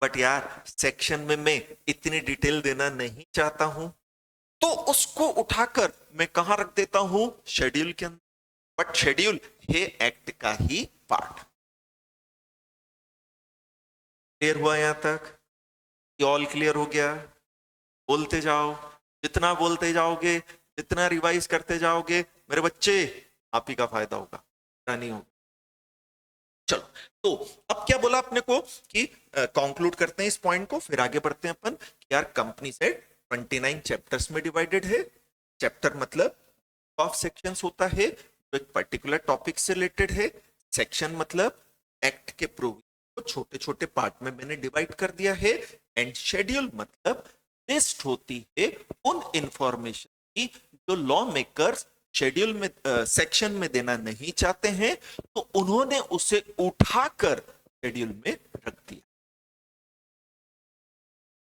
बट यार सेक्शन में मैं इतनी डिटेल देना नहीं चाहता हूं, तो उसको उठाकर मैं कहां रख देता हूं, शेड्यूल के अंदर। बट शेड्यूल है एक्ट का ही पार्ट। क्लियर हुआ यहां तक, ऑल क्लियर हो गया? बोलते जाओ, जितना बोलते जाओगे, जितना रिवाइज करते जाओगे मेरे बच्चे, आप ही का फायदा होगा, नहीं होगा। चलो, तो अब क्या बोला अपने को कि कंक्लूड करते हैं इस पॉइंट को, फिर आगे बढ़ते हैं अपन कि यार कंपनी से 29 चैप्टर्स में डिवाइडेड है। चैप्टर मतलब ऑफ सेक्शंस होता है जो एक पर्टिकुलर टॉपिक से रिलेटेड है। सेक्शन मतलब एक्ट के प्रोविजन को छोटे छोटे पार्ट में मैंने डिवाइड कर दिया है। एंड शेड्यूल मतलब लिस्ट होती है उन इंफॉर्मेशन की जो लॉ मेकर्स शेड्यूल में सेक्शन में देना नहीं चाहते हैं, तो उन्होंने उसे उठाकर शेड्यूल में रख दिया।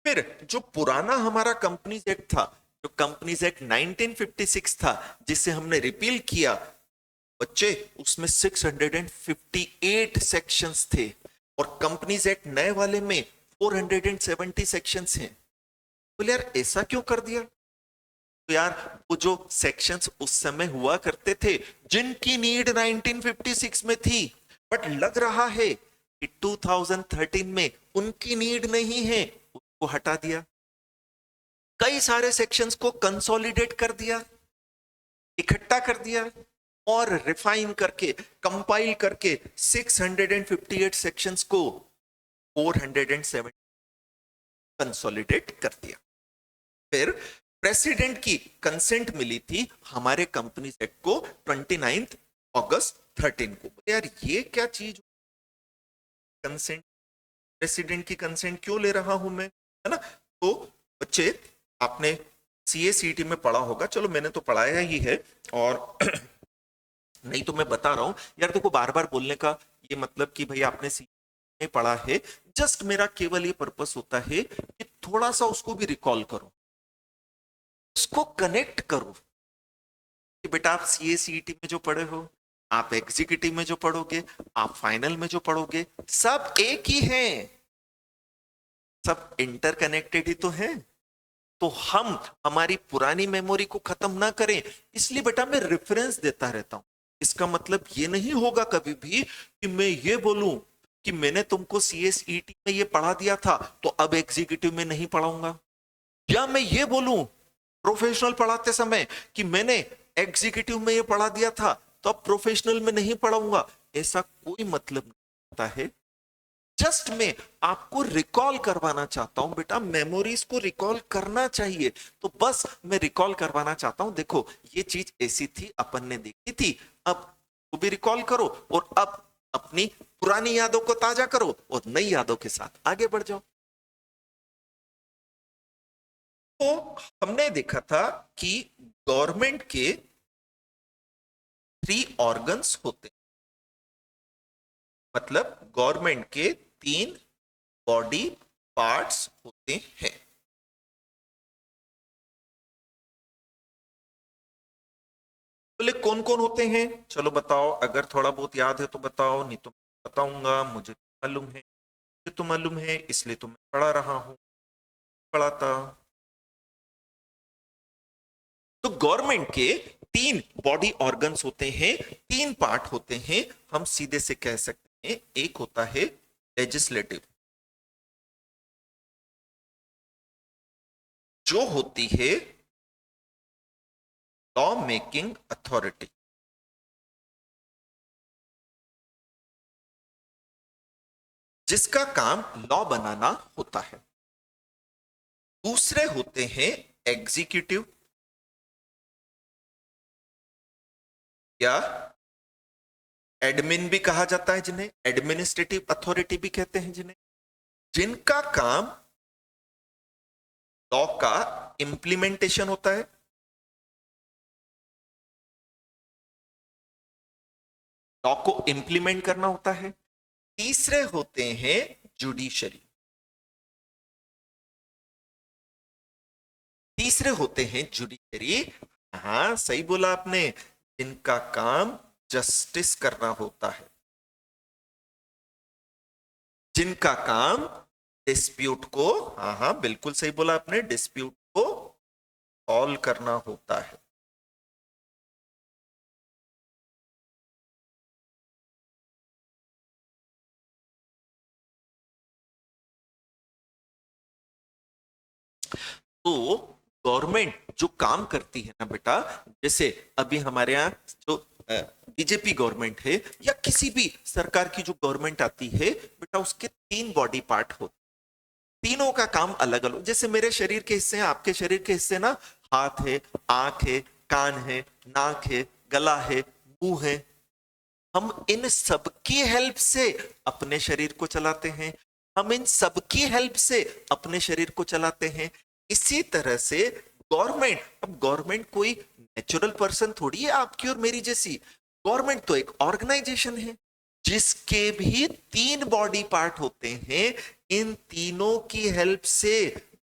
फिर जो पुराना हमारा कंपनीज एक्ट था, जो कंपनीज एक्ट 1956 था, जिसे हमने रिपील किया बच्चे, उसमें 658 सेक्शंस थे और कंपनीज एक्ट नए वाले में 470 सेक्शंस हैं। बोले यार ऐसा क्यों कर दिया? तो यार वो जो सेक्शंस उस समय हुआ करते थे जिनकी नीड 1956 में थी, बट लग रहा है कि 2013 में उनकी नीड नहीं है, उसको हटा दिया। कई सारे सेक्शंस को कंसोलिडेट कर दिया, इकट्ठा कर दिया और रिफाइन करके कंपाइल करके 658 सेक्शंस को 470 कंसोलिडेट कर दिया। फिर प्रेसिडेंट की कंसेंट मिली थी हमारे कंपनी एक्ट को 29 अगस्त 13 को। यार ये क्या चीज, कंसेंट, प्रेसिडेंट की कंसेंट क्यों ले रहा हूं मैं, है ना? तो बच्चे आपने CA/CET में पढ़ा होगा, चलो मैंने तो पढ़ाया ही है और नहीं तो मैं बता रहा हूं यार। देखो बार बार बोलने का ये मतलब कि भाई आपने नहीं पढ़ा है, जस्ट मेरा केवल ये पर्पस होता है कि थोड़ा सा उसको भी रिकॉल करो, उसको कनेक्ट करो कि बेटा आप CA/CET में जो पढ़े हो, आप एग्जीक्यूटिव में जो पढ़ोगे, आप फाइनल में जो पढ़ोगे, सब एक ही है, सब इंटरकनेक्टेड ही तो है। तो हम हमारी पुरानी मेमोरी को खत्म ना करें, इसलिए बेटा मैं रेफरेंस देता रहता हूं। इसका मतलब ये नहीं होगा कभी भी कि मैं ये बोलूं कि मैंने तुमको CA/CET में ये पढ़ा दिया था तो अब एग्जीक्यूटिव में नहीं पढ़ाऊंगा, या मैं ये बोलूं प्रोफेशनल पढ़ाते समय कि मैंने एग्जीक्यूटिव में ये पढ़ा दिया था तो अब प्रोफेशनल में नहीं पढ़ाऊंगा। ऐसा कोई मतलब नहीं होता है। जस्ट मैं आपको रिकॉल करवाना चाहता हूं, बेटा मेमोरीज को रिकॉल करना चाहिए, तो बस मैं रिकॉल करवाना चाहता हूं। देखो ये चीज ऐसी थी, अपन ने देखी थी, अब तो भी रिकॉल करो और अब अपनी पुरानी यादों को ताजा करो और नई यादों के साथ आगे बढ़ जाओ। तो हमने देखा था कि गवर्नमेंट के 3 ऑर्गन्स होते, मतलब गवर्नमेंट के 3 बॉडी पार्ट्स होते हैं। बोले कौन कौन होते हैं? चलो बताओ, अगर थोड़ा बहुत याद है तो बताओ, नहीं तो बताऊंगा। मुझे मालूम है, मुझे तो मालूम है, इसलिए तो मैं पढ़ा रहा हूं, पढ़ाता। तो गवर्नमेंट के 3 बॉडी ऑर्गन्स होते हैं, 3 पार्ट होते हैं। हम सीधे से कह सकते हैं, एक होता है लेजिस्लेटिव, जो होती है लॉ मेकिंग अथॉरिटी, जिसका काम लॉ बनाना होता है। दूसरे होते हैं एग्जीक्यूटिव, या एडमिन भी कहा जाता है जिन्हें, एडमिनिस्ट्रेटिव अथॉरिटी भी कहते हैं जिन्हें, जिनका काम लॉ का इंप्लीमेंटेशन होता है। लॉ को इंप्लीमेंट करना होता है। तीसरे होते हैं जुडिशरी, तीसरे होते हैं जुडिशरी, हाँ सही बोला आपने, जिनका काम जस्टिस करना होता है, जिनका काम डिस्प्यूट को, हाँ हाँ बिल्कुल सही बोला आपने, डिस्प्यूट को सॉल्व करना होता है। तो गवर्नमेंट जो काम करती है ना बेटा, जैसे अभी हमारे यहाँ जो बीजेपी गवर्नमेंट है या किसी भी सरकार की जो गवर्नमेंट आती है बेटा, उसके 3 बॉडी पार्ट होते, तीनों का काम अलग अलग। जैसे मेरे शरीर के हिस्से हैं, आपके शरीर के हिस्से ना, हाथ है, आंख है, कान है, नाक है, गला है, मुंह है। हम इन सबकी हेल्प से अपने शरीर को चलाते हैं, हम इन सबकी हेल्प से अपने शरीर को चलाते हैं। इसी तरह से गवर्नमेंट, अब गवर्नमेंट कोई नेचुरल पर्सन थोड़ी है आपकी और मेरी जैसी। गवर्नमेंट तो एक ऑर्गेनाइजेशन है जिसके भी 3 बॉडी पार्ट होते हैं। इन तीनों की हेल्प से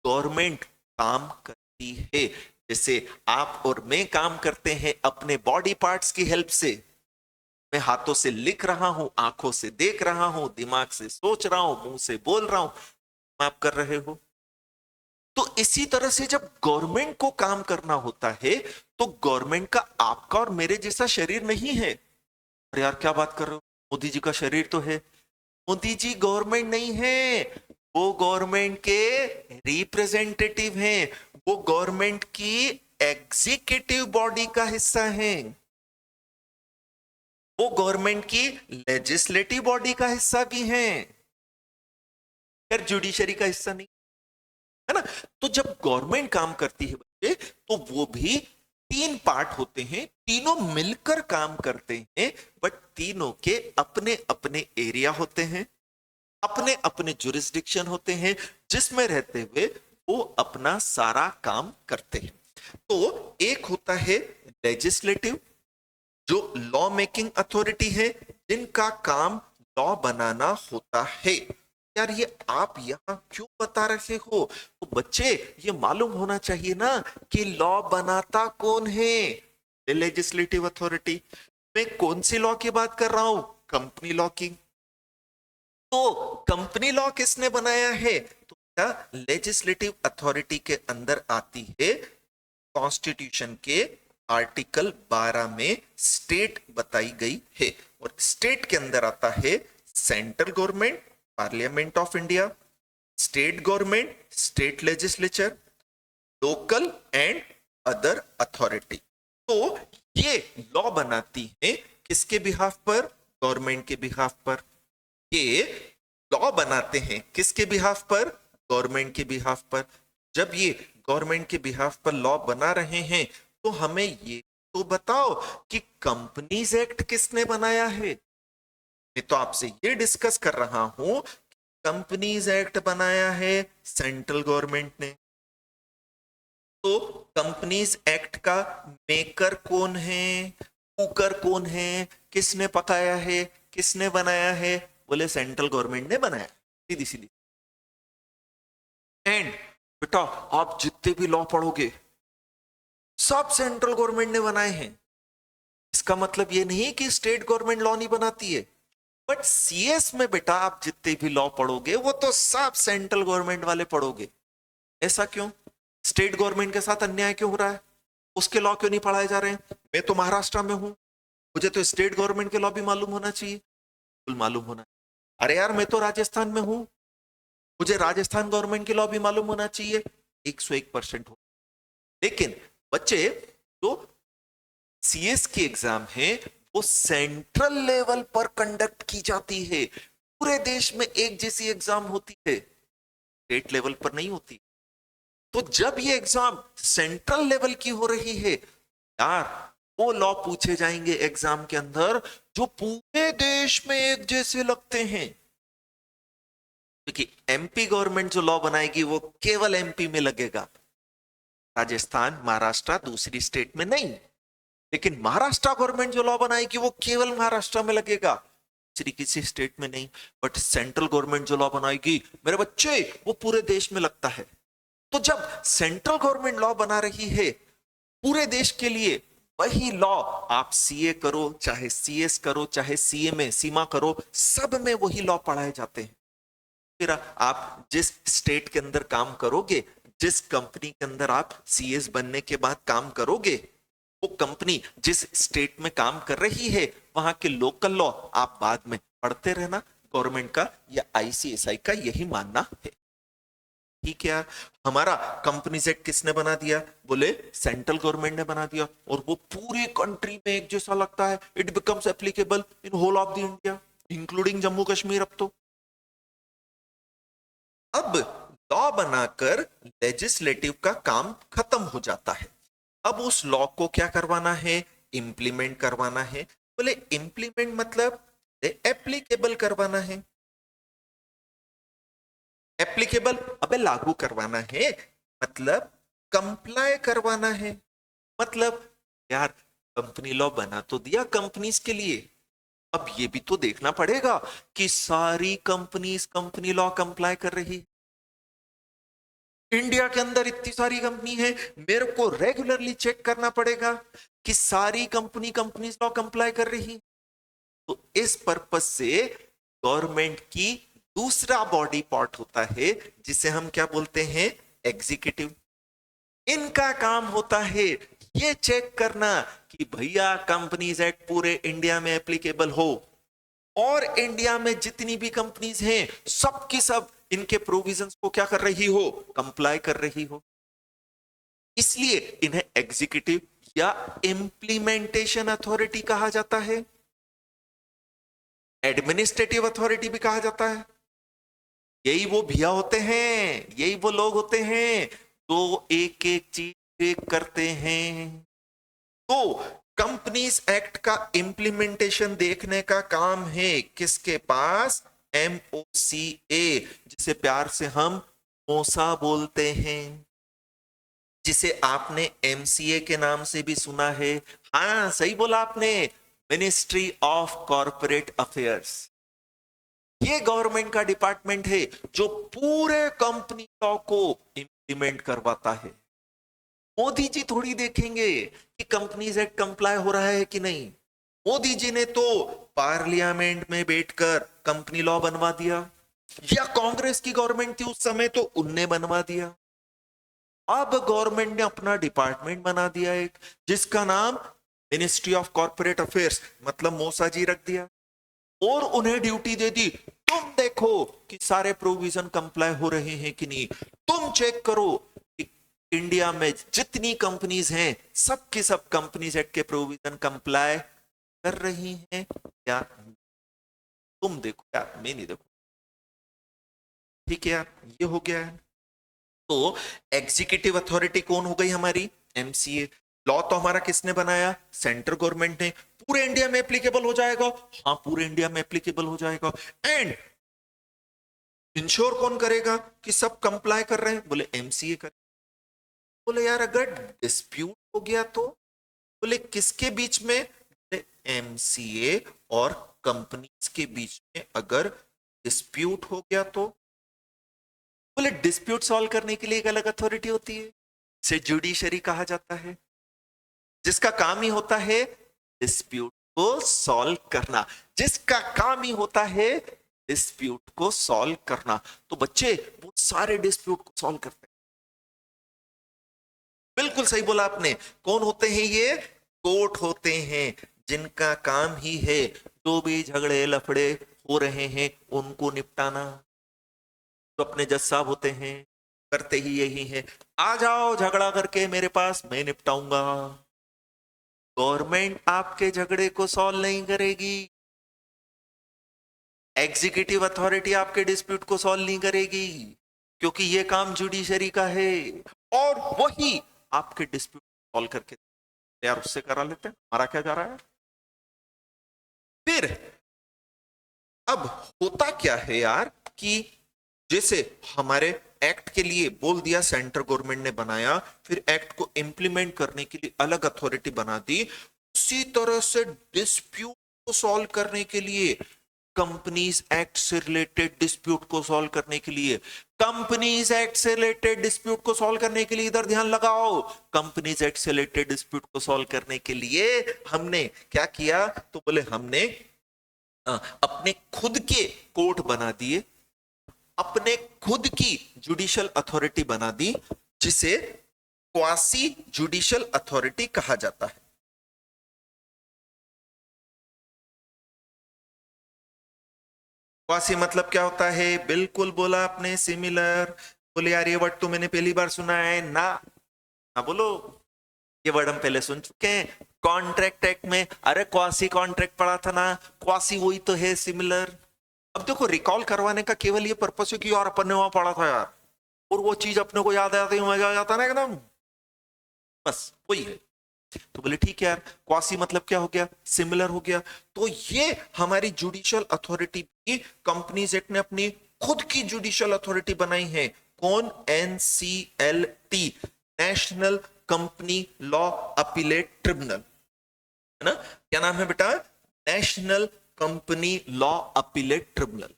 गवर्नमेंट काम करती है। जैसे आप और मैं काम करते हैं अपने बॉडी पार्ट्स की हेल्प से। मैं हाथों से लिख रहा हूं, आंखों से देख रहा हूं, दिमाग से सोच रहा हूं, मुंह से बोल रहा हूं, आप कर रहे हो। तो इसी तरह से जब गवर्नमेंट को काम करना होता है तो गवर्नमेंट का आपका और मेरे जैसा शरीर नहीं है। अरे यार क्या बात कर रहे हो, मोदी जी का शरीर तो है। मोदी जी गवर्नमेंट नहीं है, वो गवर्नमेंट के रिप्रेजेंटेटिव हैं, वो गवर्नमेंट की एग्जीक्यूटिव बॉडी का हिस्सा है, वो गवर्नमेंट की लेजिस्लेटिव बॉडी का हिस्सा भी है, फिर जुडिशरी का हिस्सा नहीं है ना। तो जब गवर्नमेंट काम करती है बच्चे तो वो भी 3 पार्ट होते हैं, तीनों मिलकर काम करते हैं, बट तीनों के अपने अपने एरिया होते हैं, अपने अपने जुरिस्डिक्शन होते हैं, जिसमें रहते हुए वो अपना सारा काम करते हैं। तो एक होता है लेजिस्लेटिव, जो लॉ मेकिंग अथॉरिटी है, जिनका काम लॉ बनाना होता है। यार ये आप यहां क्यों बता रहे हो? तो बच्चे ये मालूम होना चाहिए ना कि लॉ बनाता कौन है, लेजिस्लेटिव अथॉरिटी। मैं कौन सी लॉ की बात कर रहा हूं? कंपनी लॉ की। तो कंपनी लॉ किसने बनाया है? तो लेजिस्लेटिव अथॉरिटी के अंदर आती है। कॉन्स्टिट्यूशन के आर्टिकल 12 में स्टेट बताई गई है, और स्टेट के अंदर आता है central government, parliament of India, state government, state legislature, local and other authority. तो ये लॉ बनाती है किसके बिहाफ पर? गवर्नमेंट के बिहाफ पर। ये लॉ बनाते हैं किसके बिहाफ पर? गवर्नमेंट के बिहाफ पर। जब ये गवर्नमेंट के बिहाफ पर लॉ बना रहे हैं तो हमें ये तो बताओ कि कंपनीज एक्ट किसने बनाया है। मैं तो आपसे ये डिस्कस कर रहा हूं, कंपनीज एक्ट बनाया है सेंट्रल गवर्नमेंट ने। तो कंपनीज एक्ट का मेकर कौन है, कुकर कौन है, किसने पकाया है, किसने बनाया है? बोले सेंट्रल गवर्नमेंट ने बनाया। सीधी सीधी। एंड बेटा आप जितने भी लॉ पढ़ोगे सब सेंट्रल गवर्नमेंट ने बनाए हैं। इसका मतलब ये नहीं कि स्टेट गवर्नमेंट लॉ नहीं बनाती है, बट सीएस में बेटा आप जितने भी लॉ पढ़ोगे वो तो सब सेंट्रल गवर्नमेंट वाले पढ़ोगे। ऐसा क्यों? स्टेट गवर्नमेंट के साथ अन्याय क्यों हो रहा है? उसके लॉ क्यों नहीं पढ़ाए जा रहे हैं? मैं तो महाराष्ट्र में हूं, मुझे तो स्टेट गवर्नमेंट के लॉ भी मालूम होना चाहिए, बिल्कुल मालूम होना। अरे यार मैं तो राजस्थान में हूं, मुझे राजस्थान गवर्नमेंट के लॉ भी मालूम होना चाहिए, 101% हो। लेकिन बच्चे जो सीएस की एग्जाम है वो सेंट्रल लेवल पर कंडक्ट की जाती है, पूरे देश में एक जैसी एग्जाम होती है, स्टेट लेवल पर नहीं होती। तो जब ये एग्जाम सेंट्रल लेवल की हो रही है यार, वो लॉ पूछे जाएंगे एग्जाम के अंदर जो पूरे देश में एक जैसे लगते हैं। क्योंकि एमपी गवर्नमेंट जो लॉ बनाएगी वो केवल एमपी में लगेगा, राजस्थान महाराष्ट्र दूसरी स्टेट में नहीं। लेकिन महाराष्ट्र गवर्नमेंट जो लॉ बनाएगी वो केवल महाराष्ट्र में लगेगा, दूसरी किसी स्टेट में नहीं। बट सेंट्रल गवर्नमेंट जो लॉ बनाएगी मेरे बच्चे वो पूरे देश में लगता है। तो जब सेंट्रल गवर्नमेंट लॉ बना रही है पूरे देश के लिए, वही लॉ आप सीए करो, चाहे सीएस करो, चाहे सीएमए सीमा करो, सब में वही लॉ पढ़ाए जाते हैं। फिर आप जिस स्टेट के अंदर काम करोगे, जिस कंपनी के अंदर आप सीएस बनने के बाद काम करोगे, वो कंपनी जिस स्टेट में काम कर रही है वहां के लोकल लॉ आप बाद में पढ़ते रहना। गवर्नमेंट का या आईसीएसआई का यही मानना है। ठीक है यार, हमारा कंपनीज एक्ट किसने बना दिया? बोले सेंट्रल गवर्नमेंट ने बना दिया, और वो पूरी कंट्री में एक जैसा लगता है। It becomes applicable in whole of the India including Jammu Kashmir. अब लॉ बनाकर लेजिस्लेटिव का काम खत्म हो जाता है। अब उस लॉ को क्या करवाना है? इंप्लीमेंट करवाना है। बोले इंप्लीमेंट मतलब एप्लीकेबल करवाना है। एप्लीकेबल अबे लागू करवाना है। मतलब कंप्लाई करवाना है। मतलब यार कंपनी लॉ बना तो दिया कंपनीज के लिए, अब ये भी तो देखना पड़ेगा कि सारी कंपनीज कंपनी लॉ कंप्लाई कर रही। इंडिया के अंदर इतनी सारी कंपनी है, मेरे को रेगुलरली चेक करना पड़ेगा कि सारी कंपनीज लॉ कंप्लाई कर रही। तो इस पर्पस से गवर्नमेंट की दूसरा बॉडी पार्ट होता है जिसे हम क्या बोलते हैं, एग्जीक्यूटिव। इनका काम होता है ये चेक करना कि भैया कंपनीज एक्ट पूरे इंडिया में एप्लीकेबल हो, और इंडिया में जितनी भी कंपनीज हैं सब की सब इनके प्रोविजंस को क्या कर रही हो, कंप्लाई कर रही हो। इसलिए इन्हें एग्जीक्यूटिव या इंप्लीमेंटेशन अथॉरिटी कहा जाता है, एडमिनिस्ट्रेटिव अथॉरिटी भी कहा जाता है। यही वो भैया होते हैं, यही वो लोग होते हैं तो एक एक चीज चेक करते हैं। तो कंपनीज एक्ट का इंप्लीमेंटेशन देखने का काम है किसके पास, MOCA, जिसे प्यार से हम मोसा बोलते हैं, जिसे आपने MCA के नाम से भी सुना है। हाँ सही बोला आपने, मिनिस्ट्री ऑफ कॉर्पोरेट अफेयर्स। ये गवर्नमेंट का डिपार्टमेंट है जो पूरे कंपनी लॉ को इंप्लीमेंट करवाता है। मोदी जी थोड़ी देखेंगे कि कंपनीज एक्ट कंप्लाई हो रहा है कि नहीं। मोदी जी ने तो पार्लियामेंट में बैठकर कंपनी लॉ बनवा दिया, या कांग्रेस की गवर्नमेंट थी उस समय तो उनने बनवा दिया। अब गवर्नमेंट ने अपना डिपार्टमेंट बना दिया एक, जिसका नाम मिनिस्ट्री ऑफ कॉर्पोरेट अफेयर्स, मतलब मोसा जी रख दिया, और उन्हें ड्यूटी दे दी तुम देखो कि सारे प्रोविजन कंप्लाई हो रहे हैं कि नहीं, तुम चेक करो कि इंडिया में जितनी कंपनीज हैं सब की सब कंपनीज एक्ट के प्रोविजन कंप्लाई कर रही हैं या तुम देखो यार, मैं नहीं देखो। ठीक है यार, ये हो गया है। तो एग्जीक्यूटिव अथॉरिटी कौन हो गई हमारी, MCA। लॉ तो हमारा किसने बनाया, सेंट्रल गवर्नमेंट ने। पूरे इंडिया में एप्लीकेबल हो जाएगा, हाँ पूरे इंडिया में एप्लीकेबल हो जाएगा। एंड इंश्योर कौन करेगा कि सब कंप्लाई कर रहे हैं, बोले MCA करे। बोले यार अगर डिस्प्यूट हो गया तो, बोले किसके बीच में, बोले MCA और कंपनीज के बीच में अगर डिस्प्यूट हो गया तो, बोले डिस्प्यूट सॉल्व करने के लिए एक अलग अथॉरिटी होती है, इसे जुडिशरी कहा जाता है, जिसका काम ही होता है डिस्प्यूट को सॉल्व करना, जिसका काम ही होता है डिस्प्यूट को सॉल्व करना। तो बच्चे वो सारे डिस्प्यूट को सॉल्व करते हैं। बिल्कुल सही बोला आपने। कौन होते हैं ये, कोर्ट होते हैं, जिनका काम ही है जो भी झगड़े लफड़े हो रहे हैं उनको निपटाना। तो अपने जज साहब होते हैं, करते ही यही है, आ जाओ झगड़ा करके मेरे पास, मैं निपटाऊंगा। गवर्नमेंट आपके झगड़े को सॉल्व नहीं करेगी, एग्जीक्यूटिव अथॉरिटी आपके डिस्प्यूट को सॉल्व नहीं करेगी, क्योंकि ये काम जुडिशरी का है, और वही आपके डिस्प्यूट सॉल्व करके यार उससे करा लेते हैं, हमारा क्या जा रहा है। फिर अब होता क्या है यार कि जैसे हमारे एक्ट के लिए बोल दिया सेंट्रल गवर्नमेंट ने बनाया, फिर एक्ट को इंप्लीमेंट करने के लिए अलग अथॉरिटी बना दी, उसी तरह से डिस्प्यूट को सॉल्व करने के लिए, कंपनीज एक्ट से रिलेटेड डिस्प्यूट को सॉल्व करने के लिए, कंपनीज एक्ट से रिलेटेड डिस्प्यूट को सॉल्व करने के लिए, इधर ध्यान लगाओ, कंपनीज एक्ट से रिलेटेड डिस्प्यूट को सॉल्व करने के लिए हमने क्या किया, तो बोले हमने अपने खुद के कोर्ट बना दिए, अपने खुद की जुडिशियल अथॉरिटी बना दी, जिसे क्वासी जुडिशियल अथॉरिटी कहा जाता है। क्वासी मतलब क्या होता है, बिल्कुल बोला आपने, सिमिलर। बोले यार ये वर्ड तो मैंने पहली बार सुना है ना, ना बोलो, ये वर्ड हम पहले सुन चुके हैं कॉन्ट्रैक्ट एक्ट में। अरे क्वासी कॉन्ट्रैक्ट पढ़ा था ना, क्वासी वही तो है, सिमिलर। अब देखो रिकॉल करवाने का केवल ये पर्पस है कि यार अपन ने वहां पढ़ा था यार, और वो चीज अपने को याद आती है, मजा आ जाता ना एकदम, बस वही है। तो बोले ठीक है यार, क्वासी मतलब क्या हो गया, सिमिलर हो गया। तो ये हमारी जुडिशियल अथॉरिटी की कंपनीज एक्ट ने अपनी खुद की जुडिशियल अथॉरिटी बनाई है, कौन? NCLT, national company law appellate tribunal, है ना? क्या नाम है बेटा? National company law appellate tribunal.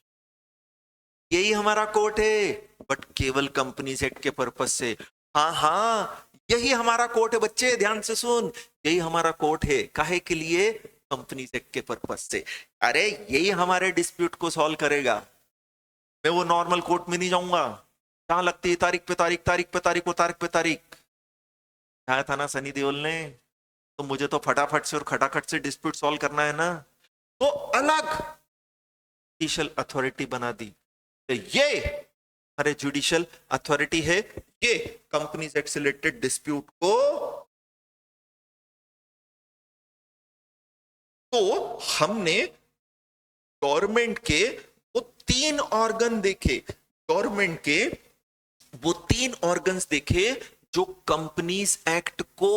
यही हमारा कोर्ट है, बट केवल कंपनीज एक्ट के पर्पज से। हाँ हाँ, यही हमारा कोर्ट है बच्चे, ध्यान से सुन, यही हमारा कोर्ट है। काहे के लिए? कंपनीज एक्ट के पर्पज से। अरे यही हमारे डिस्प्यूट को सॉल्व करेगा। मैं वो नॉर्मल कोर्ट में नहीं जाऊंगा जहां लगती है तारीख पे तारीख, तारीख पे तारीख, वो तारीख पे तारीख। कहा था ना सनी देओल ने, तो मुझे तो फटाफट से और खटाखट से डिस्प्यूट सॉल्व करना है ना, तो अलग जुडिशियल अथॉरिटी बना दी। तो ये हमारे जुडिशियल अथॉरिटी है, ये कंपनीज एक्ट से रिलेटेड डिस्प्यूट को। तो हमने गवर्नमेंट के वो 3 ऑर्गन देखे, गवर्नमेंट के वो 3 ऑर्गन्स देखे जो कंपनीज एक्ट को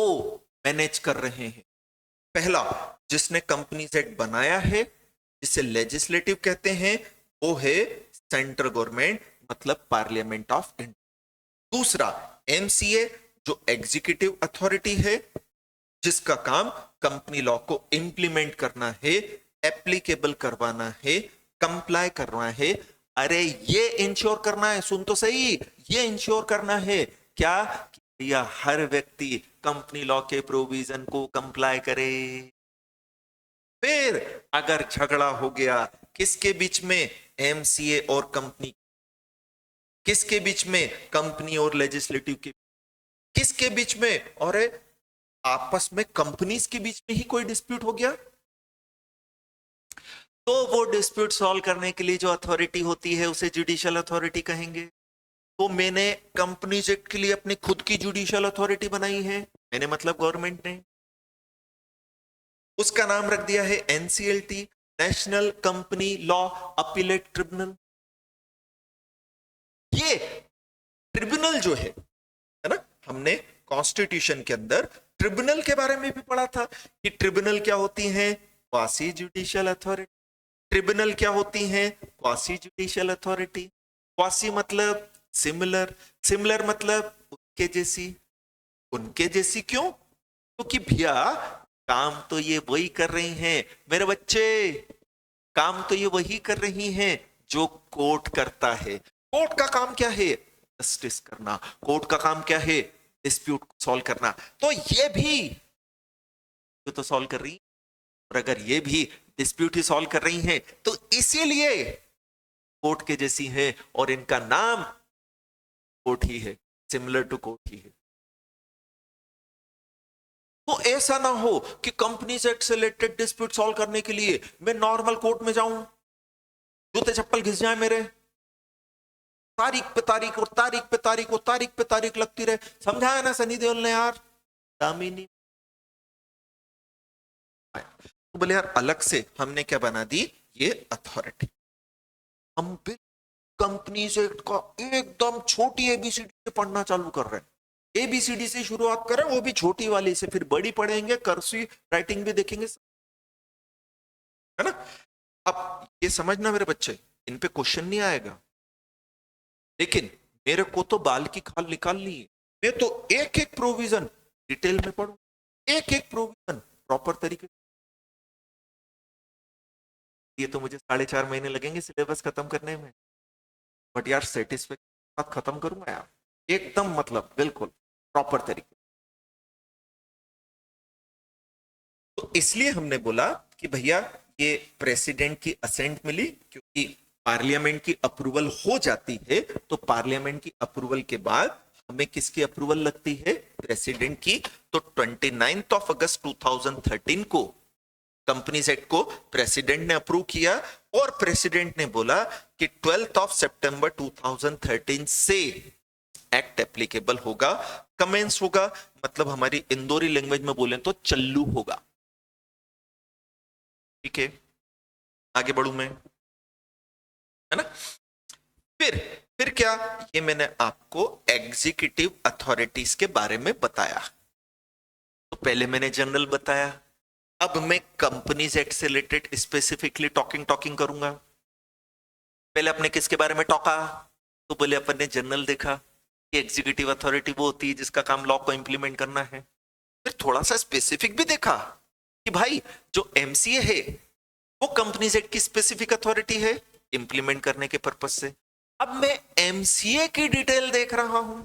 मैनेज कर रहे हैं। पहला, जिसने कंपनीज एक्ट बनाया है, जिसे लेजिस्लेटिव कहते हैं, वो है सेंट्रल गवर्नमेंट, मतलब पार्लियामेंट ऑफ इंडिया। दूसरा, एमसीए, जो एग्जीक्यूटिव अथॉरिटी है, जिसका काम कंपनी लॉ को इंप्लीमेंट करना है, एप्लीकेबल करवाना है, कंप्लाई करना है। अरे ये इंश्योर करना है, सुन तो सही, ये इंश्योर करना है क्या? या हर व्यक्ति कंपनी लॉ के प्रोविजन को कंप्लाई करे। फिर अगर झगड़ा हो गया किसके बीच में? एमसीए और कंपनी। किसके बीच में? कंपनी और लेजिस्लेटिव के। किसके बीच में? और आपस में कंपनीज के बीच में ही कोई डिस्प्यूट हो गया, तो वो डिस्प्यूट सॉल्व करने के लिए जो अथॉरिटी होती है उसे जुडिशियल अथॉरिटी कहेंगे। तो मैंने कंपनीज एक्ट के लिए अपनी खुद की जुडिशियल अथॉरिटी बनाई है, मैंने मतलब गवर्नमेंट ने। उसका नाम रख दिया है NCLT, national company law appellate tribunal. ये ट्रिब्यूनल जो है ना, हमने कॉन्स्टिट्यूशन के अंदर ट्रिब्यूनल के बारे में भी पढ़ा था कि ट्रिब्यूनल क्या होती हैं? Quasi judicial authority. ट्रिब्यूनल क्या होती हैं? Quasi judicial authority. क्वासी मतलब सिमिलर, सिमिलर मतलब उनके जैसी। उनके जैसी क्यों? क्योंकि भैया काम तो ये वही कर रही हैं मेरे बच्चे, काम तो ये वही कर रही हैं जो कोर्ट करता है। कोर्ट का काम क्या है? जस्टिस करना। कोर्ट का काम क्या है? डिस्प्यूट सॉल्व करना। तो ये भी तो सॉल्व कर रही, और अगर ये भी डिस्प्यूट ही सॉल्व कर रही हैं तो इसीलिए कोर्ट के जैसी है, और इनका नाम कोर्ट ही है, सिमिलर टू कोर्ट ही है। तो ऐसा ना हो कि कंपनीज एक्ट से रिलेटेड डिस्प्यूट सॉल्व करने के लिए मैं नॉर्मल कोर्ट में जाऊं, जूते चप्पल घिस जाए मेरे, तारीख पे तारीख और तारीख पे तारीख और तारीख पे तारीख लगती रहे। समझाया ना सनी देओल ने यार, दामिनी। तो बोले यार अलग से हमने क्या बना दी? ये अथॉरिटी। हम कंपनीज एक्ट का एकदम छोटी एबीसीडी से पढ़ना चालू कर रहे हैं। एबीसीडी से शुरुआत करें, वो भी छोटी वाली से, फिर बड़ी पढ़ेंगे, कर्सिव राइटिंग भी देखेंगे, है ना? अब ये समझना मेरे बच्चे, इन पे क्वेश्चन नहीं आएगा, लेकिन मेरे को तो बाल की खाल निकालनी है। मैं तो एक एक प्रोविजन डिटेल में पढ़ूं, एक एक प्रोविजन प्रॉपर तरीके। ये तो मुझे 4.5 महीने लगेंगे सिलेबस खत्म करने में, बट यार सेटिस्फेक्शन साथ खत्म करूंगा यार, एकदम मतलब बिल्कुल प्रॉपर तरीके। तो इसलिए हमने बोला कि भैया ये प्रेसिडेंट की असेंट मिली, क्योंकि पार्लियामेंट की अप्रूवल हो जाती है, तो पार्लियामेंट की अप्रूवल के बाद हमें किसकी अप्रूवल लगती है? प्रेसिडेंट की। तो 29 अगस्त 2013 को कंपनीज एक्ट को प्रेसिडेंट ने अप्रूव किया, और प्रेसिडेंट ने बोला कि 12 सितंबर 2013 से एक्ट एप्लीकेबल होगा, कमेंस होगा, मतलब हमारी इंदौरी लैंग्वेज में बोलें तो चल्लू होगा। ठीक है, आगे बढ़ू मैं, है ना? फिर क्या? ये मैंने आपको एग्जीक्यूटिव अथॉरिटीज के बारे में बताया। तो पहले मैंने जनरल बताया, अब मैं कंपनीज एक्ट से रिलेटेड स्पेसिफिकली टॉकिंग करूंगा। पहले आपने किसके बारे में टॉका? तो बोले अपन ने जनरल देखा कि एग्जीक्यूटिव अथॉरिटी वो होती है जिसका काम लॉ को इंप्लीमेंट करना है। फिर थोड़ा सा स्पेसिफिक भी देखा कि भाई जो एमसीए है वो कंपनीज एक्ट की स्पेसिफिक अथॉरिटी है इंप्लीमेंट करने के पर्पज से। अब मैं एमसीए की डिटेल देख रहा हूं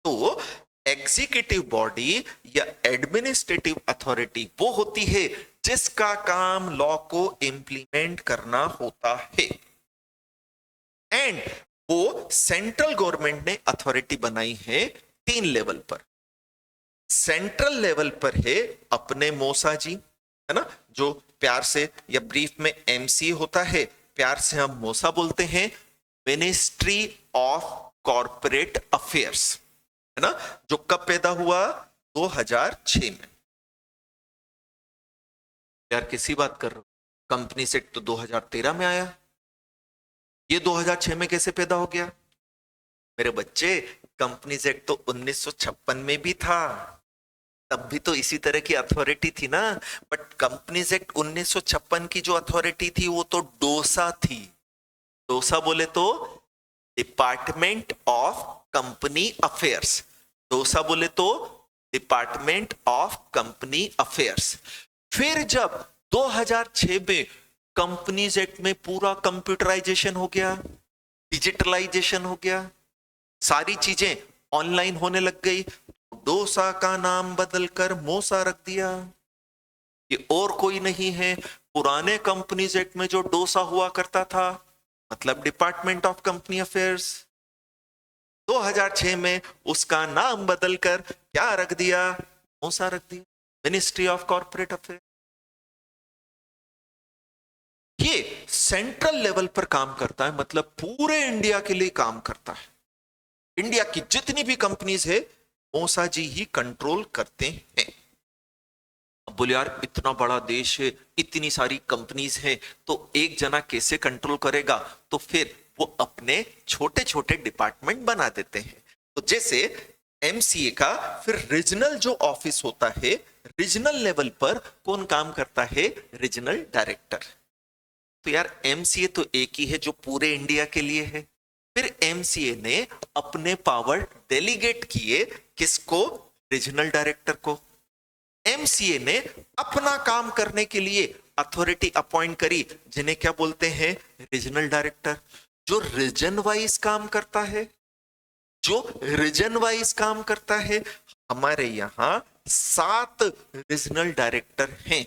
तो एग्जीक्यूटिव बॉडी या एडमिनिस्ट्रेटिव अथॉरिटी वो होती है जिसका काम लॉ को इंप्लीमेंट करना होता है। एंड वो सेंट्रल गवर्नमेंट ने अथॉरिटी बनाई है 3 लेवल पर। सेंट्रल लेवल पर है अपने मोसा जी, है ना, जो प्यार से या ब्रीफ में एमसी होता है, प्यार से हम मोसा बोलते हैं, मिनिस्ट्री ऑफ कॉर्पोरेट अफेयर्स, है ना, जो कब पैदा हुआ 2006 में। यार किसी बात कर रहे हो, कंपनी एक्ट तो 2013 में आया, ये 2006 में कैसे पैदा हो गया? मेरे बच्चे कंपनी एक्ट तो 1956 में भी था, तब भी तो इसी तरह की अथॉरिटी थी ना। बट कंपनीज एक्ट 1956 की जो अथॉरिटी थी वो तो डोसा थी। डोसा बोले तो department of company affairs, dosa बोले तो डिपार्टमेंट ऑफ कंपनी अफेयर्स। फिर जब 2006 में कंपनीज एक्ट में पूरा कंप्यूटराइजेशन हो गया, डिजिटलाइजेशन हो गया, सारी चीजें ऑनलाइन होने लग गई, डोसा का नाम बदलकर मोसा रख दिया। ये और कोई नहीं है, पुराने कंपनीज एक्ट में जो डोसा हुआ करता था मतलब डिपार्टमेंट ऑफ कंपनी अफेयर्स, 2006 में उसका नाम बदलकर क्या रख दिया? मोसा रख दिया, मिनिस्ट्री ऑफ कॉर्पोरेट अफेयर। ये सेंट्रल लेवल पर काम करता है, मतलब पूरे इंडिया के लिए काम करता है। इंडिया की जितनी भी कंपनीज है मोसा जी ही कंट्रोल करते हैं। अब बोले यार इतना बड़ा देश है, इतनी सारी कंपनीज है, तो एक जना कैसे कंट्रोल करेगा? तो फिर वो अपने छोटे छोटे डिपार्टमेंट बना देते हैं। तो जैसे एमसीए का फिर रीजनल जो ऑफिस होता है, रीजनल लेवल पर कौन काम करता है? Regional director. तो यार एमसीए तो एक ही है जो पूरे इंडिया के लिए है। फिर एमसीए ने अपने पावर डेलीगेट किए, किसको? रीजनल डायरेक्टर को। एमसीए ने अपना काम करने के लिए अथॉरिटी अपॉइंट करी, जिन्हें क्या बोलते हैं? Regional director. जो रीजन वाइज काम करता है, जो रीजन वाइज काम करता है, हमारे यहां 7 रीजनल डायरेक्टर हैं।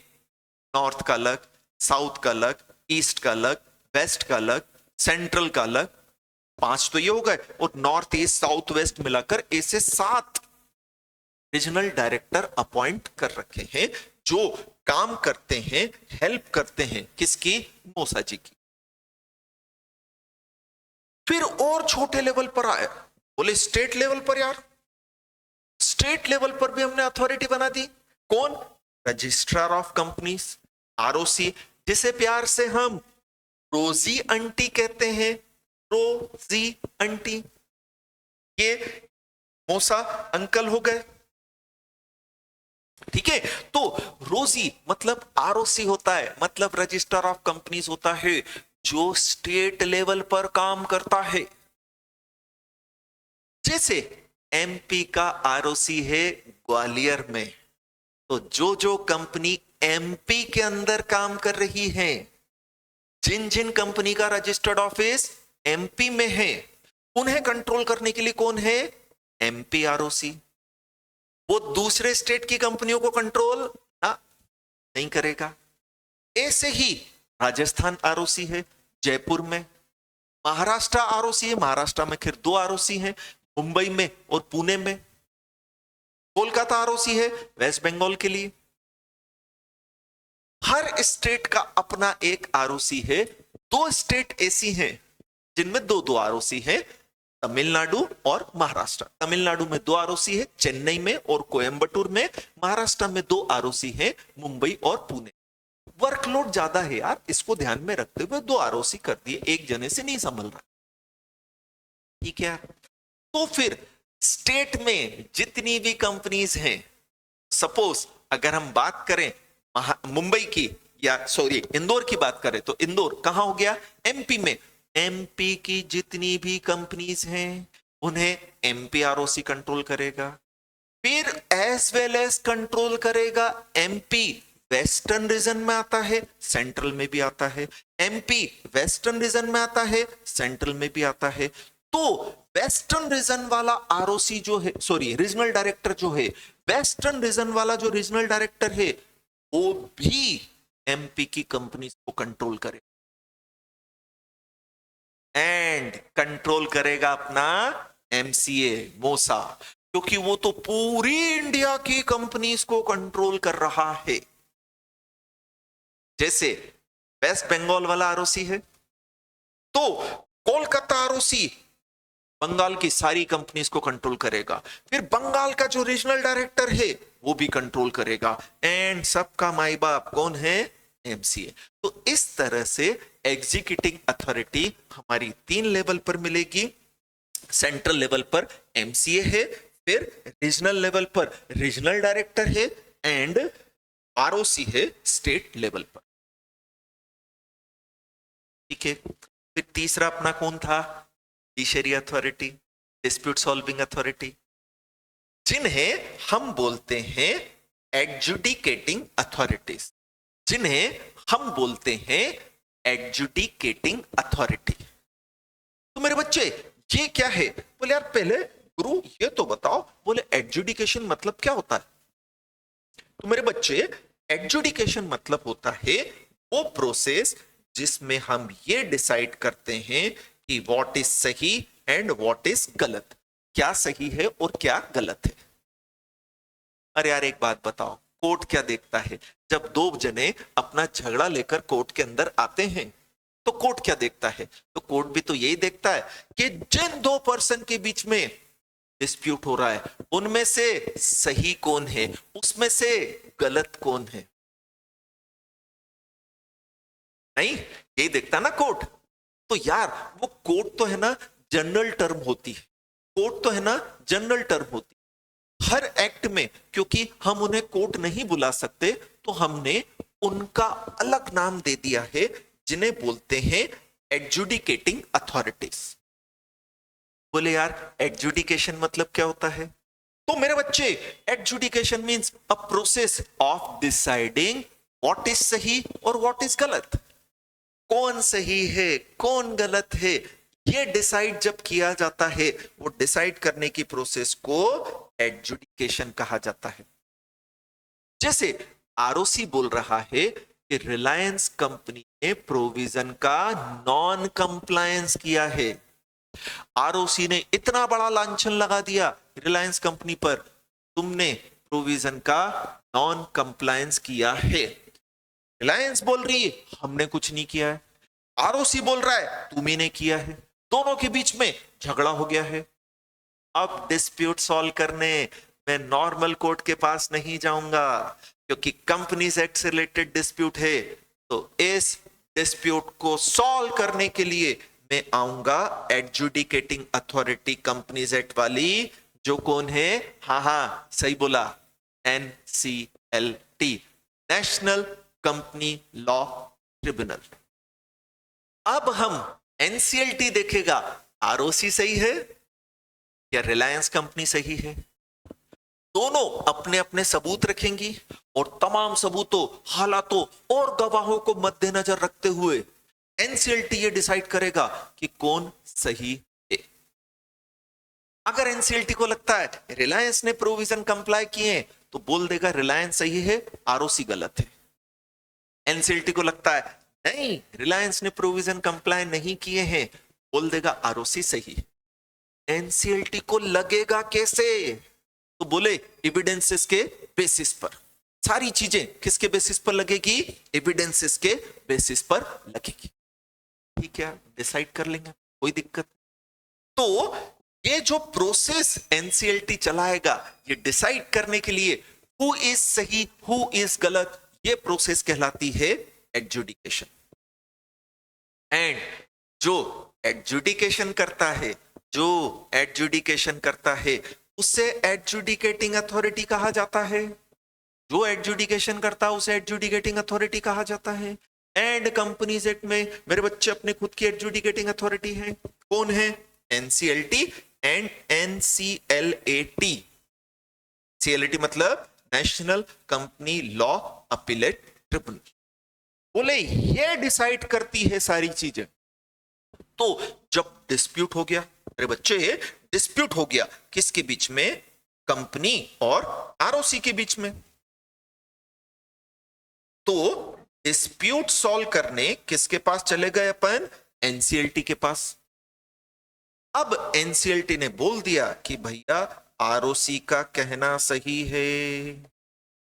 नॉर्थ का अलग, साउथ का अलग, ईस्ट का अलग, वेस्ट का अलग, सेंट्रल का अलग, 5 तो ये हो गए, और नॉर्थ ईस्ट साउथ वेस्ट मिलाकर ऐसे 7 रीजनल डायरेक्टर अपॉइंट कर रखे हैं, जो काम करते हैं, हेल्प करते हैं, किसकी? मोसा जी की। फिर और छोटे लेवल पर आए, बोले स्टेट लेवल पर। यार स्टेट लेवल पर भी हमने अथॉरिटी बना दी। कौन? रजिस्ट्रार ऑफ कंपनीज, आरओसी, जिसे प्यार से हम रोजी आंटी कहते हैं। रोजी आंटी, ये मोसा अंकल हो गए, ठीक है। तो रोजी मतलब आरओसी होता है, मतलब रजिस्ट्रार ऑफ कंपनीज होता है, जो स्टेट लेवल पर काम करता है। जैसे एमपी का आरओसी है ग्वालियर में, तो जो जो कंपनी एमपी के अंदर काम कर रही है, जिन जिन कंपनी का रजिस्टर्ड ऑफिस एमपी में है, उन्हें कंट्रोल करने के लिए कौन है? MP ROC. वो दूसरे स्टेट की कंपनियों को कंट्रोल नहीं करेगा। ऐसे ही राजस्थान आरओसी है जयपुर में, महाराष्ट्र आरओसी है, महाराष्ट्र में फिर 2 आरओसी हैं, मुंबई में और पुणे में, कोलकाता आरओसी है वेस्ट बंगाल के लिए। हर स्टेट का अपना एक आरओसी है। 2 स्टेट ऐसी हैं जिनमें 2-2 आरओसी है, तमिलनाडु और महाराष्ट्र। तमिलनाडु में 2 आरओसी है, चेन्नई में और कोयंबटूर में। महाराष्ट्र में 2 आरओसी है, मुंबई और पुणे। वर्कलोड ज्यादा है यार, इसको ध्यान में रखते हुए 2 आरओसी कर दिए, एक जने से नहीं संभल रहा, ठीक है। तो फिर स्टेट में जितनी भी कंपनीज हैं, सपोज अगर हम बात करें मुंबई की, या सॉरी इंदौर की बात करें, तो इंदौर कहां हो गया? एमपी में। एमपी की जितनी भी कंपनीज हैं उन्हें एमपीआरओसी कंट्रोल करेगा, फिर एज वेल एज कंट्रोल करेगा एमपी वेस्टर्न रीजन में आता है, सेंट्रल में भी आता है, एमपी वेस्टर्न रीजन में आता है, सेंट्रल में भी आता है। तो वेस्टर्न रीजन वाला आरओसी जो है, सॉरी रीजनल डायरेक्टर जो है, वेस्टर्न रीजन वाला जो रीजनल डायरेक्टर है वो भी एमपी की कंपनीज को कंट्रोल करे एंड कंट्रोल करेगा अपना एमसीए मोसा, क्योंकि वो तो पूरी इंडिया की कंपनीज को कंट्रोल कर रहा है। जैसे वेस्ट बंगाल वाला आरओसी है तो कोलकाता आरओसी बंगाल की सारी कंपनीज को कंट्रोल करेगा, फिर बंगाल का जो रीजनल डायरेक्टर है वो भी कंट्रोल करेगा एंड सबका माई बाप कौन है, एमसीए। तो इस तरह से एग्जीक्यूटिंग अथॉरिटी हमारी 3 लेवल पर मिलेगी। सेंट्रल लेवल पर एमसीए है, फिर रीजनल लेवल पर रीजनल डायरेक्टर है एंड आरओसी है स्टेट लेवल पर। ठीक है, फिर तीसरा अपना कौन था, judiciary authority, dispute solving authority, जिन्हें हम बोलते हैं एडजुडिकेटिंग अथॉरिटीज, जिन्हें हम बोलते हैं एडजुडिकेटिंग अथॉरिटी। तो मेरे बच्चे ये क्या है, बोले यार पहले गुरु ये तो बताओ, बोले एडजुडिकेशन मतलब क्या होता है। तो मेरे बच्चे एडजुडिकेशन मतलब होता है वो प्रोसेस जिसमें हम ये डिसाइड करते हैं कि व्हाट इज सही एंड व्हाट इज गलत, क्या सही है और क्या गलत है। अरे यार एक बात बताओ, कोर्ट क्या देखता है, जब 2 जने अपना झगड़ा लेकर कोर्ट के अंदर आते हैं तो कोर्ट क्या देखता है, तो कोर्ट भी तो यही देखता है कि जिन 2 पर्सन के बीच में डिस्प्यूट हो रहा है उनमें से सही कौन है, उसमें से गलत कौन है। नहीं, यही देखता ना कोर्ट। तो यार वो कोर्ट तो है ना जनरल टर्म होती है, कोर्ट तो है ना जनरल टर्म होती है हर एक्ट में, क्योंकि हम उन्हें कोर्ट नहीं बुला सकते तो हमने उनका अलग नाम दे दिया है जिन्हें बोलते हैं एडजुडिकेटिंग अथॉरिटीज। बोले यार एडजुडिकेशन मतलब क्या होता है, तो मेरे बच्चे adjudication means a process of deciding what is सही और व्हाट इज गलत, कौन सही है कौन गलत है, ये डिसाइड जब किया जाता है, वो डिसाइड करने की प्रोसेस को एडजुडिकेशन कहा जाता है। जैसे आरओसी बोल रहा है कि रिलायंस कंपनी ने प्रोविजन का नॉन कंप्लायंस किया है, आरओसी ने इतना बड़ा लांछन लगा दिया रिलायंस कंपनी पर, तुमने प्रोविजन का नॉन कंप्लायंस किया है। रिलायंस बोल रही है हमने कुछ नहीं किया है, आरओसी बोल रहा है तुम्ही ने किया है, दोनों के बीच में झगड़ा हो गया है। अब डिस्प्यूट सॉल्व करने मैं नॉर्मल कोर्ट के पास नहीं जाऊंगा, क्योंकि कंपनीज एक्ट से रिलेटेड डिस्प्यूट है, तो इस डिस्प्यूट को सॉल्व करने के लिए मैं आऊंगा एडजुडिकेटिंग अथॉरिटी कंपनीज एक्ट वाली, जो कौन है, हाँ सही बोला, NCLT, national company law tribunal. अब हम NCLT देखेगा आरओसी सही है या रिलायंस कंपनी सही है, दोनों अपने अपने सबूत रखेंगी और तमाम सबूतों, हालातों और गवाहों को मद्देनजर रखते हुए NCLT ये डिसाइड करेगा कि कौन सही है। अगर NCLT को लगता है रिलायंस ने प्रोविजन कंप्लाई किए तो बोल देगा रिलायंस सही है, आरओसी गलत है। NCLT को लगता है नहीं रिलायंस ने प्रोविजन कंप्लाई नहीं किए हैं, बोल देगा आरओसी सही है। NCLT को लगेगा कैसे, तो बोले एविडेंसेस के बेसिस पर, सारी चीजें किसके बेसिस पर लगेगी, एविडेंसेस के बेसिस पर लगेगी। ठीक है, डिसाइड कर लेंगे, कोई दिक्कत। तो ये जो प्रोसेस NCLT चलाएगा ये डिसाइड करने के लिए हु इज सही हु इज गलत, ये प्रोसेस कहलाती है एडजुडिकेशन। एंड जो एडजुडिकेशन करता है, जो एडजुडिकेशन करता है उससे एडजुडिकेटिंग अथॉरिटी कहा जाता है, जो एडजुडिकेशन करता है उसे एडजुडिकेटिंग अथॉरिटी कहा जाता है। एंड कंपनीज एक्ट में मेरे बच्चे अपने खुद की एडजुडिकेटिंग अथॉरिटी है। कौन है? NCLT and NCLAT. सीएलएटी मतलब national company law appellate tribunal. बोले ये डिसाइड करती है सारी चीजें। तो जब डिस्प्यूट हो गया, अरे बच्चे डिस्प्यूट हो गया किसके बीच में? कंपनी और आरओसी के बीच में। तो डिस्प्यूट सॉल्व करने किसके पास चले गए अपन? एनसीएलटी के पास। अब एनसीएलटी ने बोल दिया कि भैया आरओसी का कहना सही है,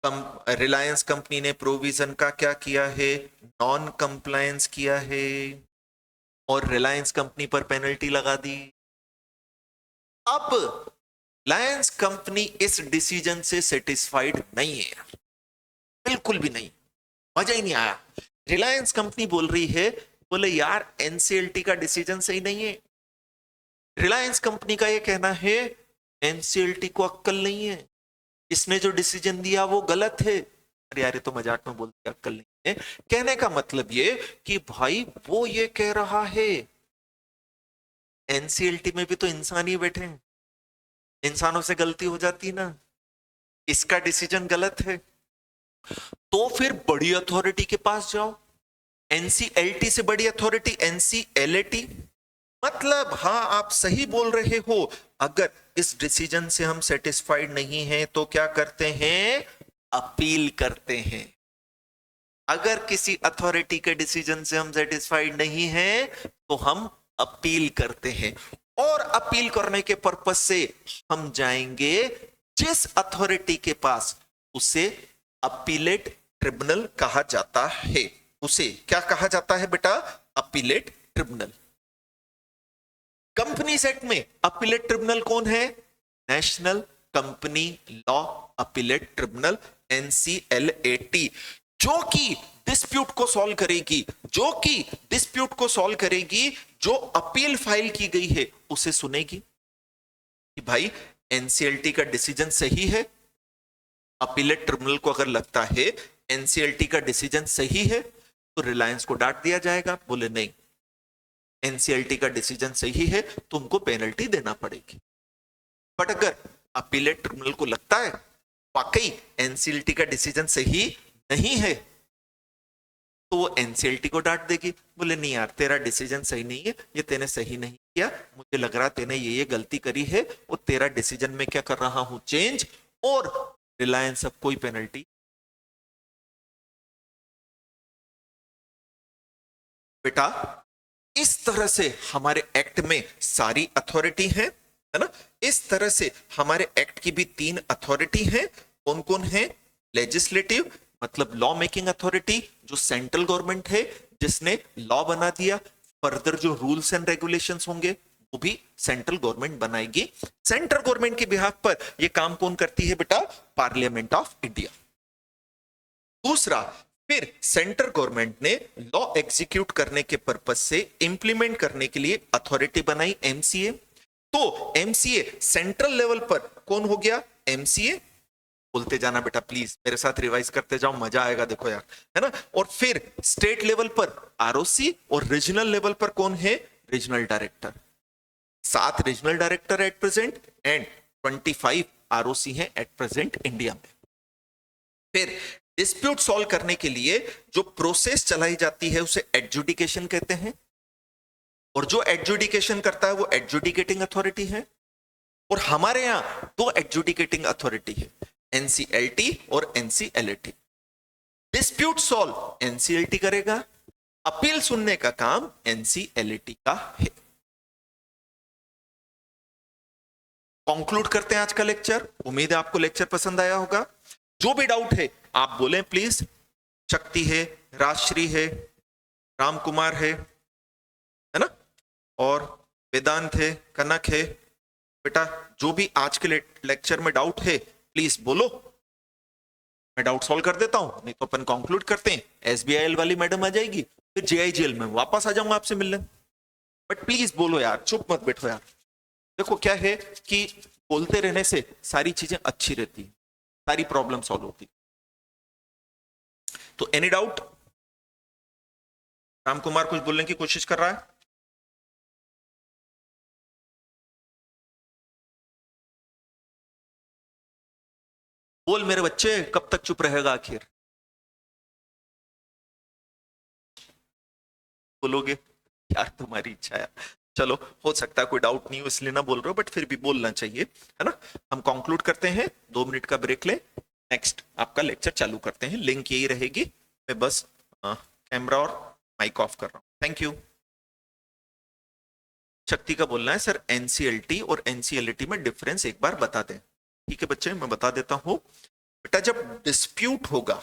रिलायंस कंपनी ने प्रोविजन का क्या किया है? नॉन कंप्लायंस किया है और रिलायंस कंपनी पर पेनल्टी लगा दी। अब रिलायंस कंपनी इस डिसीजन से सेटिस्फाइड नहीं है, बिल्कुल भी नहीं, मजा ही नहीं आया। रिलायंस कंपनी बोल रही है, बोले यार एनसीएलटी का डिसीजन सही नहीं है। रिलायंस कंपनी का ये कहना है एनसीएलटी को अक्ल नहीं है, इसने जो डिसीजन दिया वो गलत है। अरे यार ये तो मजाक में बोलते अक्ल नहीं है। कहने का मतलब ये कि भाई वो ये कह रहा है, एनसीएलटी में भी तो इंसान ही बैठे हैं, इंसानों से गलती हो जाती ना, इसका डिसीजन गलत है। तो फिर बड़ी अथॉरिटी के पास जाओ, एनसीएलटी से बड़ी अथॉरिटी एनसीएलएटी। मतलब हाँ आप सही बोल रहे हो, अगर इस डिसीजन से हम सेटिस्फाइड नहीं हैं तो क्या करते हैं? अपील करते हैं। अगर किसी अथॉरिटी के डिसीजन से हम सेटिस्फाइड नहीं हैं तो हम अपील करते हैं, और अपील करने के पर्पस से हम जाएंगे जिस अथॉरिटी के पास, उसे अपीलेट ट्रिब्यूनल कहा जाता है। उसे क्या कहा जाता है बेटा? Appellate tribunal. कंपनीज एक्ट में अपीलेट ट्रिब्यूनल कौन है? National company law appellate tribunal, NCLAT, जो कि डिस्प्यूट को सॉल्व करेगी, जो अपील फाइल की गई है उसे सुनेगी कि भाई एनसीएलटी का डिसीजन सही है। अपीलेट ट्रिब्यूनल को अगर लगता है एनसीएलटी का डिसीजन सही है तो रिलायंस को डांट दिया जाएगा, बोले नहीं एनसीएलटी का डिसीजन सही है, तुमको पेनल्टी देना पड़ेगी। बट अगर अपीलेट ट्रिब्यूनल को लगता है वाकई एनसीएलटी का डिसीजन सही नहीं है, तो वो एनसीएलटी को डांट देगी, बोले नहीं यार तेरा डिसीजन सही नहीं है, ये तेने सही नहीं किया, मुझे लग रहा तेने ये गलती करी है, और तेरा डिसीजन में क्या कर रहा हूं? चेंज, और रिलायंस अब कोई पेनल्टी। बेटा इस तरह से हमारे एक्ट में सारी अथॉरिटी है ना? इस तरह से हमारे एक्ट की भी 3 अथॉरिटी है। कौन कौन है? लेजिस्लेटिव मतलब लॉ मेकिंग अथॉरिटी, जो सेंट्रल गवर्नमेंट है जिसने लॉ बना दिया, फर्दर जो रूल्स एंड रेगुलेशंस होंगे वो भी सेंट्रल गवर्नमेंट बनाएगी। सेंट्रल गवर्नमेंट के बिहाफ पर ये काम कौन करती है बेटा? Parliament of India. दूसरा, फिर सेंट्रल गवर्नमेंट ने लॉ एग्जीक्यूट करने के पर्पस से इंप्लीमेंट करने के लिए अथॉरिटी बनाई एमसीए। तो एमसीए सेंट्रल लेवल पर कौन हो गया? एमसीए। बोलते जाना बेटा प्लीज, मेरे साथ रिवाइज करते जाओ, मजा आएगा, देखो यार, है ना? और फिर स्टेट लेवल पर आरओसी, और रीजनल लेवल पर कौन है? Regional director. 7 regional director at present and 25 ROC हैं एट प्रेजेंट इंडिया में। फिर डिस्प्यूट सॉल्व करने के लिए जो प्रोसेस चलाई जाती है उसे एडजुडिकेशन कहते हैं, और जो एडजुडिकेशन करता है वो एडजुडिकेटिंग अथॉरिटी है। और हमारे यहां 2 एडजुडिकेटिंग अथॉरिटी है, एनसीएलटी और एनसीएलएटी। डिस्प्यूट सॉल्व एनसीएलटी करेगा, अपील सुनने का काम एनसीएलएटी का है। कंक्लूड करते हैं आज का लेक्चर। उम्मीद है आपको लेक्चर पसंद आया होगा। जो भी डाउट है आप बोलें प्लीज। शक्ति है, राजश्री है, राम कुमार है ना, और वेदांत है, कनक है। बेटा जो भी आज के लेक्चर में डाउट है प्लीज बोलो, मैं डाउट सॉल्व कर देता हूं, नहीं तो अपन कंक्लूड करते हैं। एसबीआईएल वाली मैडम आ जाएगी, फिर जेआईजीएल में वापस आ जाऊंगा आपसे मिलने। बट प्लीज बोलो यार, चुप मत बैठो यार। देखो क्या है कि बोलते रहने से सारी चीजें अच्छी रहती, सारी प्रॉब्लम सॉल्व होती। तो एनी डाउट? राम कुमार कुछ बोलने की कोशिश कर रहा है? बोल मेरे बच्चे, कब तक चुप रहेगा आखिर? बोलोगे? यार तुम्हारी इच्छा है। चलो, हो सकता है कोई डाउट नहीं हो इसलिए ना बोल रहे हो, बट फिर भी बोलना चाहिए, है ना? हम कंक्लूड करते हैं, 2 मिनट का ब्रेक ले, नेक्स्ट आपका लेक्चर चालू करते हैं। लिंक यही रहेगी, मैं बस कैमरा और माइक ऑफ कर रहा हूं। Thank you. शक्ति का बोलना है सर एनसीएलटी और एनसीएलटी में डिफरेंस एक बार बता दें। ठीक है बच्चे, मैं बता देता हूं। बेटा जब डिस्प्यूट होगा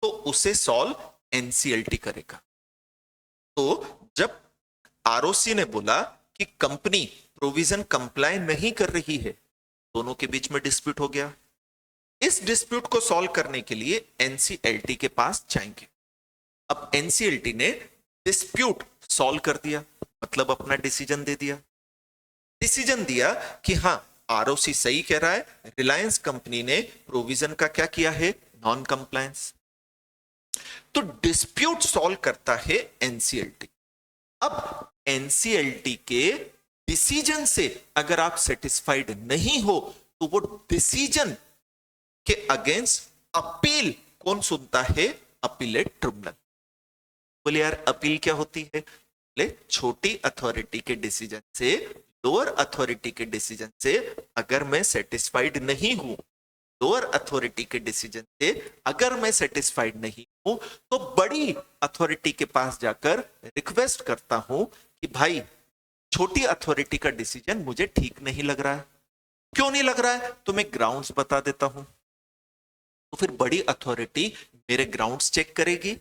तो उसे सॉल्व एनसीएलटी करेगा। तो जब आरओसी ने बोला कि कंपनी प्रोविजन कंप्लाई नहीं कर रही है, दोनों के बीच में डिस्प्यूट हो गया। इस डिस्प्यूट को सॉल्व करने के लिए एनसीएलटी के पास जाएंगे। अब एनसीएलटी ने डिस्प्यूट सॉल्व कर दिया, मतलब अपना डिसीजन दे दिया। डिसीजन दिया कि हाँ आरओसी सही कह रहा है, रिलायंस कंपनी ने प्रोविजन का क्या किया है, नॉन कंप्लायंस। तो डिस्प्यूट सॉल्व करता है एनसीएलटी। अब एनसीएलटी के डिसीजन से अगर आप सेटिस्फाइड नहीं हो तो वो डिसीजन के अगेंस्ट अपील कौन सुनता है, अपीलेट ट्रिब्यूनल। बोले यार अपील क्या होती है? बोले छोटी अथॉरिटी के डिसीजन से, लोअर अथॉरिटी के डिसीजन से अगर मैं सेटिस्फाइड नहीं हूं, लोअर अथॉरिटी के डिसीजन से अगर मैं सेटिस्फाइड नहीं हूं, तो बड़ी अथॉरिटी के पास जाकर रिक्वेस्ट करता हूं कि भाई छोटी अथॉरिटी का डिसीजन मुझे ठीक नहीं लग रहा है। क्यों नहीं लग रहा है? तो मैं ग्राउंड्स बता देता हूं। तो फिर बड़ी अथॉरिटी मेरे ग्राउंड्स चेक करेगी,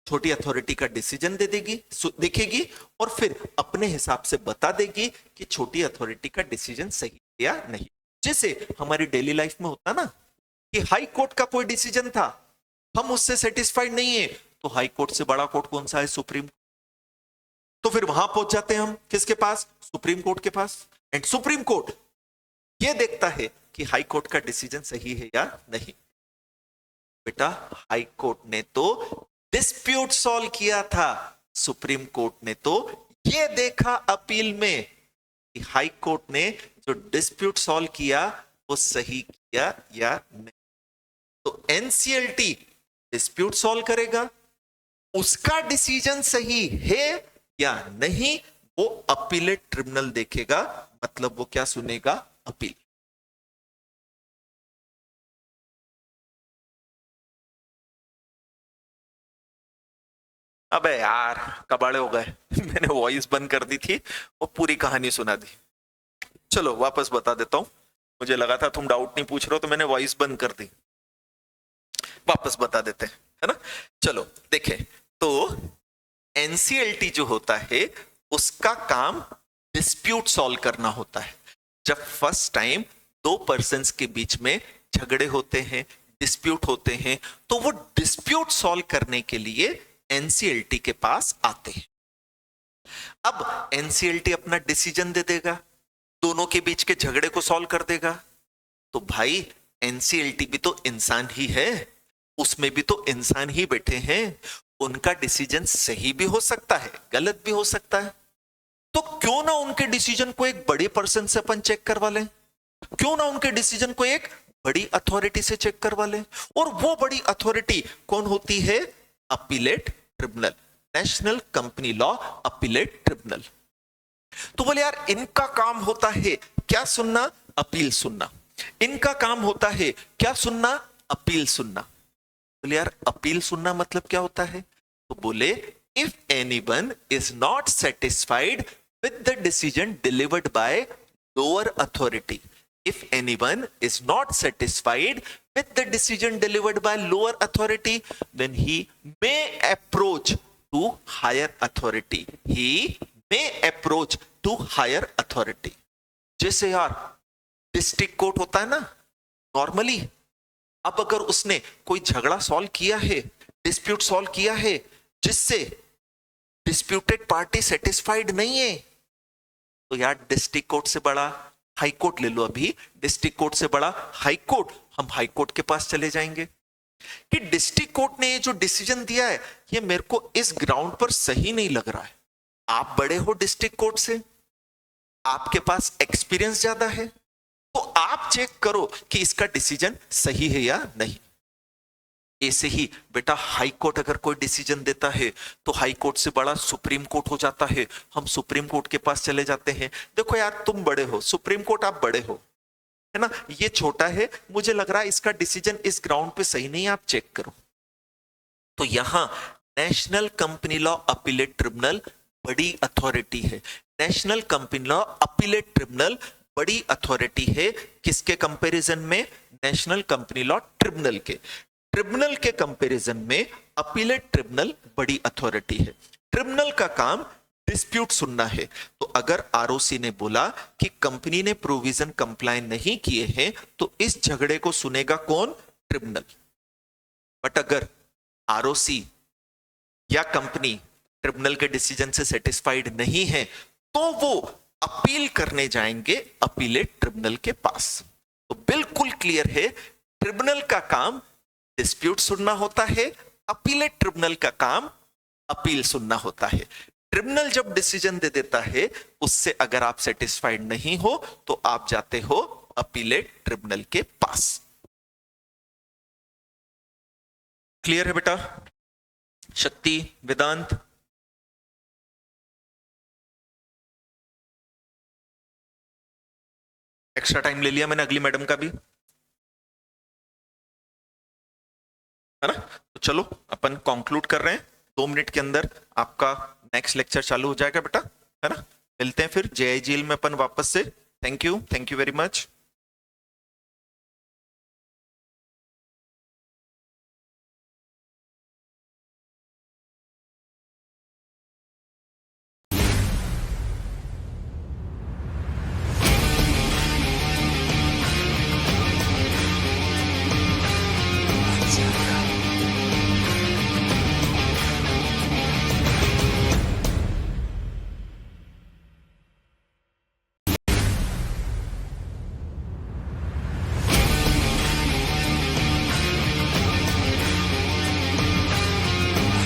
छोटी अथॉरिटी का डिसीजन दे देगी, देखेगी और फिर अपने हिसाब से बता देगी कि छोटी अथॉरिटी का डिसीजन सही है या नहीं। जैसे हमारी डेली लाइफ में होता ना कि हाई कोर्ट का कोई डिसीजन था, हम उससे सेटिस्फाइड नहीं है, तो हाई कोर्ट से बड़ा कोर्ट कौन सा है, सुप्रीम। तो फिर वहां पहुंच जाते हैं हम किसके पास, सुप्रीम कोर्ट के पास। एंड सुप्रीम कोर्ट ये देखता है कि हाई कोर्ट का डिसीजन सही है या नहीं। बेटा हाई कोर्ट ने तो डिस्प्यूट सॉल्व किया था, सुप्रीम कोर्ट ने तो ये देखा अपील में कि हाई कोर्ट ने जो डिस्प्यूट सॉल्व किया वो सही किया या नहीं। तो एनसीएलटी डिस्प्यूट सॉल्व करेगा, उसका डिसीजन सही है या नहीं वो अपीलेट ट्रिब्यूनल देखेगा, मतलब वो क्या सुनेगा, अपील। अबे यार कबाड़े हो गए मैंने वॉइस बंद कर दी थी और पूरी कहानी सुना दी। चलो वापस बता देता हूं, मुझे लगा था तुम डाउट नहीं पूछ रहे हो तो मैंने वॉइस बंद कर दी। वापस बता देते हैं, है ना? चलो देखें तो एनसीएलटी जो होता है उसका काम डिस्प्यूट सॉल्व करना होता है। जब फर्स्ट टाइम दो पर्सन्स के बीच में झगड़े होते हैं, डिस्प्यूट होते हैं, तो वो डिस्प्यूट सॉल्व करने के लिए एनसीएलटी के पास आते हैं। अब एनसीएलटी अपना डिसीजन दे देगा, दोनों के बीच के झगड़े को सॉल्व कर देगा। तो भाई एनसीएलटी भी तो इंसान ही है, उसमें भी तो इंसान ही बैठे हैं, उनका डिसीजन सही भी हो सकता है, गलत भी हो सकता है। तो क्यों ना उनके डिसीजन को एक बड़े पर्सन से अपन चेक करवा लें, क्यों ना उनके डिसीजन को एक बड़ी अथॉरिटी से चेक करवा लें। और वो बड़ी अथॉरिटी कौन होती है, appellate tribunal, national company law appellate tribunal. तो बोले यार इनका काम होता है क्या सुनना, अपील सुनना। इनका काम होता है क्या सुनना, अपील सुनना। बोले यार अपील सुनना मतलब क्या होता है? तो बोले if anyone is not satisfied with the decision delivered by lower authority, if anyone is not satisfied with the decision delivered by lower authority, then he may approach to higher authority, he may approach to higher authority। जैसे यार डिस्ट्रिक्ट कोर्ट होता है ना नॉर्मली, अब अगर उसने कोई झगड़ा सॉल्व किया है, डिस्प्यूट सॉल्व किया है जिससे डिस्प्यूटेड पार्टी सेटिस्फाइड नहीं है, तो यार डिस्ट्रिक्ट कोर्ट से बड़ा हाई कोर्ट ले लो, अभी डिस्ट्रिक्ट कोर्ट से बड़ा हाई कोर्ट, हम हाई कोर्ट के पास चले जाएंगे। कि डिस्ट्रिक्ट कोर्ट ने ये जो डिसीजन दिया है ये मेरे को इस ग्राउंड पर सही नहीं लग रहा है। आप बड़े हो डिस्ट्रिक्ट कोर्ट से, आपके पास एक्सपीरियंस ज्यादा है, तो आप चेक करो कि इसका डिसीजन सही है या नहीं। ऐसे ही बेटा हाई कोर्ट अगर कोई डिसीजन देता है तो हाई कोर्ट से बड़ा सुप्रीम कोर्ट हो जाता है, हम सुप्रीम कोर्ट के पास चले जाते हैं, देखो यार तुम बड़े हो, सुप्रीम कोर्ट आप बड़े हो, है ना, ये छोटा है, मुझे लग रहा है इसका डिसीजन इस ग्राउंड पे सही नहीं है, आप चेक करो। तो यहां national company law appellate tribunal बड़ी अथॉरिटी है। National company law appellate tribunal बड़ी अथॉरिटी है किसके कंपैरिजन में? नेशनल कंपनी लॉ ट्रिब्यूनल के। ट्रिब्यूनल के कंपैरिजन में अपीलेट ट्रिब्यूनल बड़ी अथॉरिटी है। ट्रिब्यूनल का काम डिस्प्यूट सुनना है, तो अगर आरओसी ने बोला कि कंपनी ने प्रोविजन कंप्लाई नहीं किए हैं तो इस झगड़े को सुनेगा कौन? ट्रिब्यूनल। बट अगर आरओसी या कंपनी ट्रिब्यूनल के डिसीजन से सेटिस्फाइड नहीं है तो वो अपील करने जाएंगे अपीलेट ट्रिब्यूनल के पास। तो बिल्कुल क्लियर है, ट्रिब्यूनल का काम डिस्प्यूट सुनना होता है, अपीलेट ट्रिब्यूनल का काम अपील सुनना होता है। ट्रिब्यूनल जब डिसीजन दे देता है उससे अगर आप सेटिस्फाइड नहीं हो तो आप जाते हो अपीलेट ट्रिब्यूनल के पास। क्लियर है बेटा? शक्ति, वेदांत, एक्स्ट्रा टाइम ले लिया मैंने अगली मैडम का भी, है ना? तो चलो अपन कंक्लूड कर रहे हैं, 2 मिनट के अंदर आपका नेक्स्ट लेक्चर चालू हो जाएगा बेटा, है ना? मिलते हैं फिर जेआईजीएल में अपन वापस से। Thank you very much.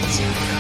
Yeah.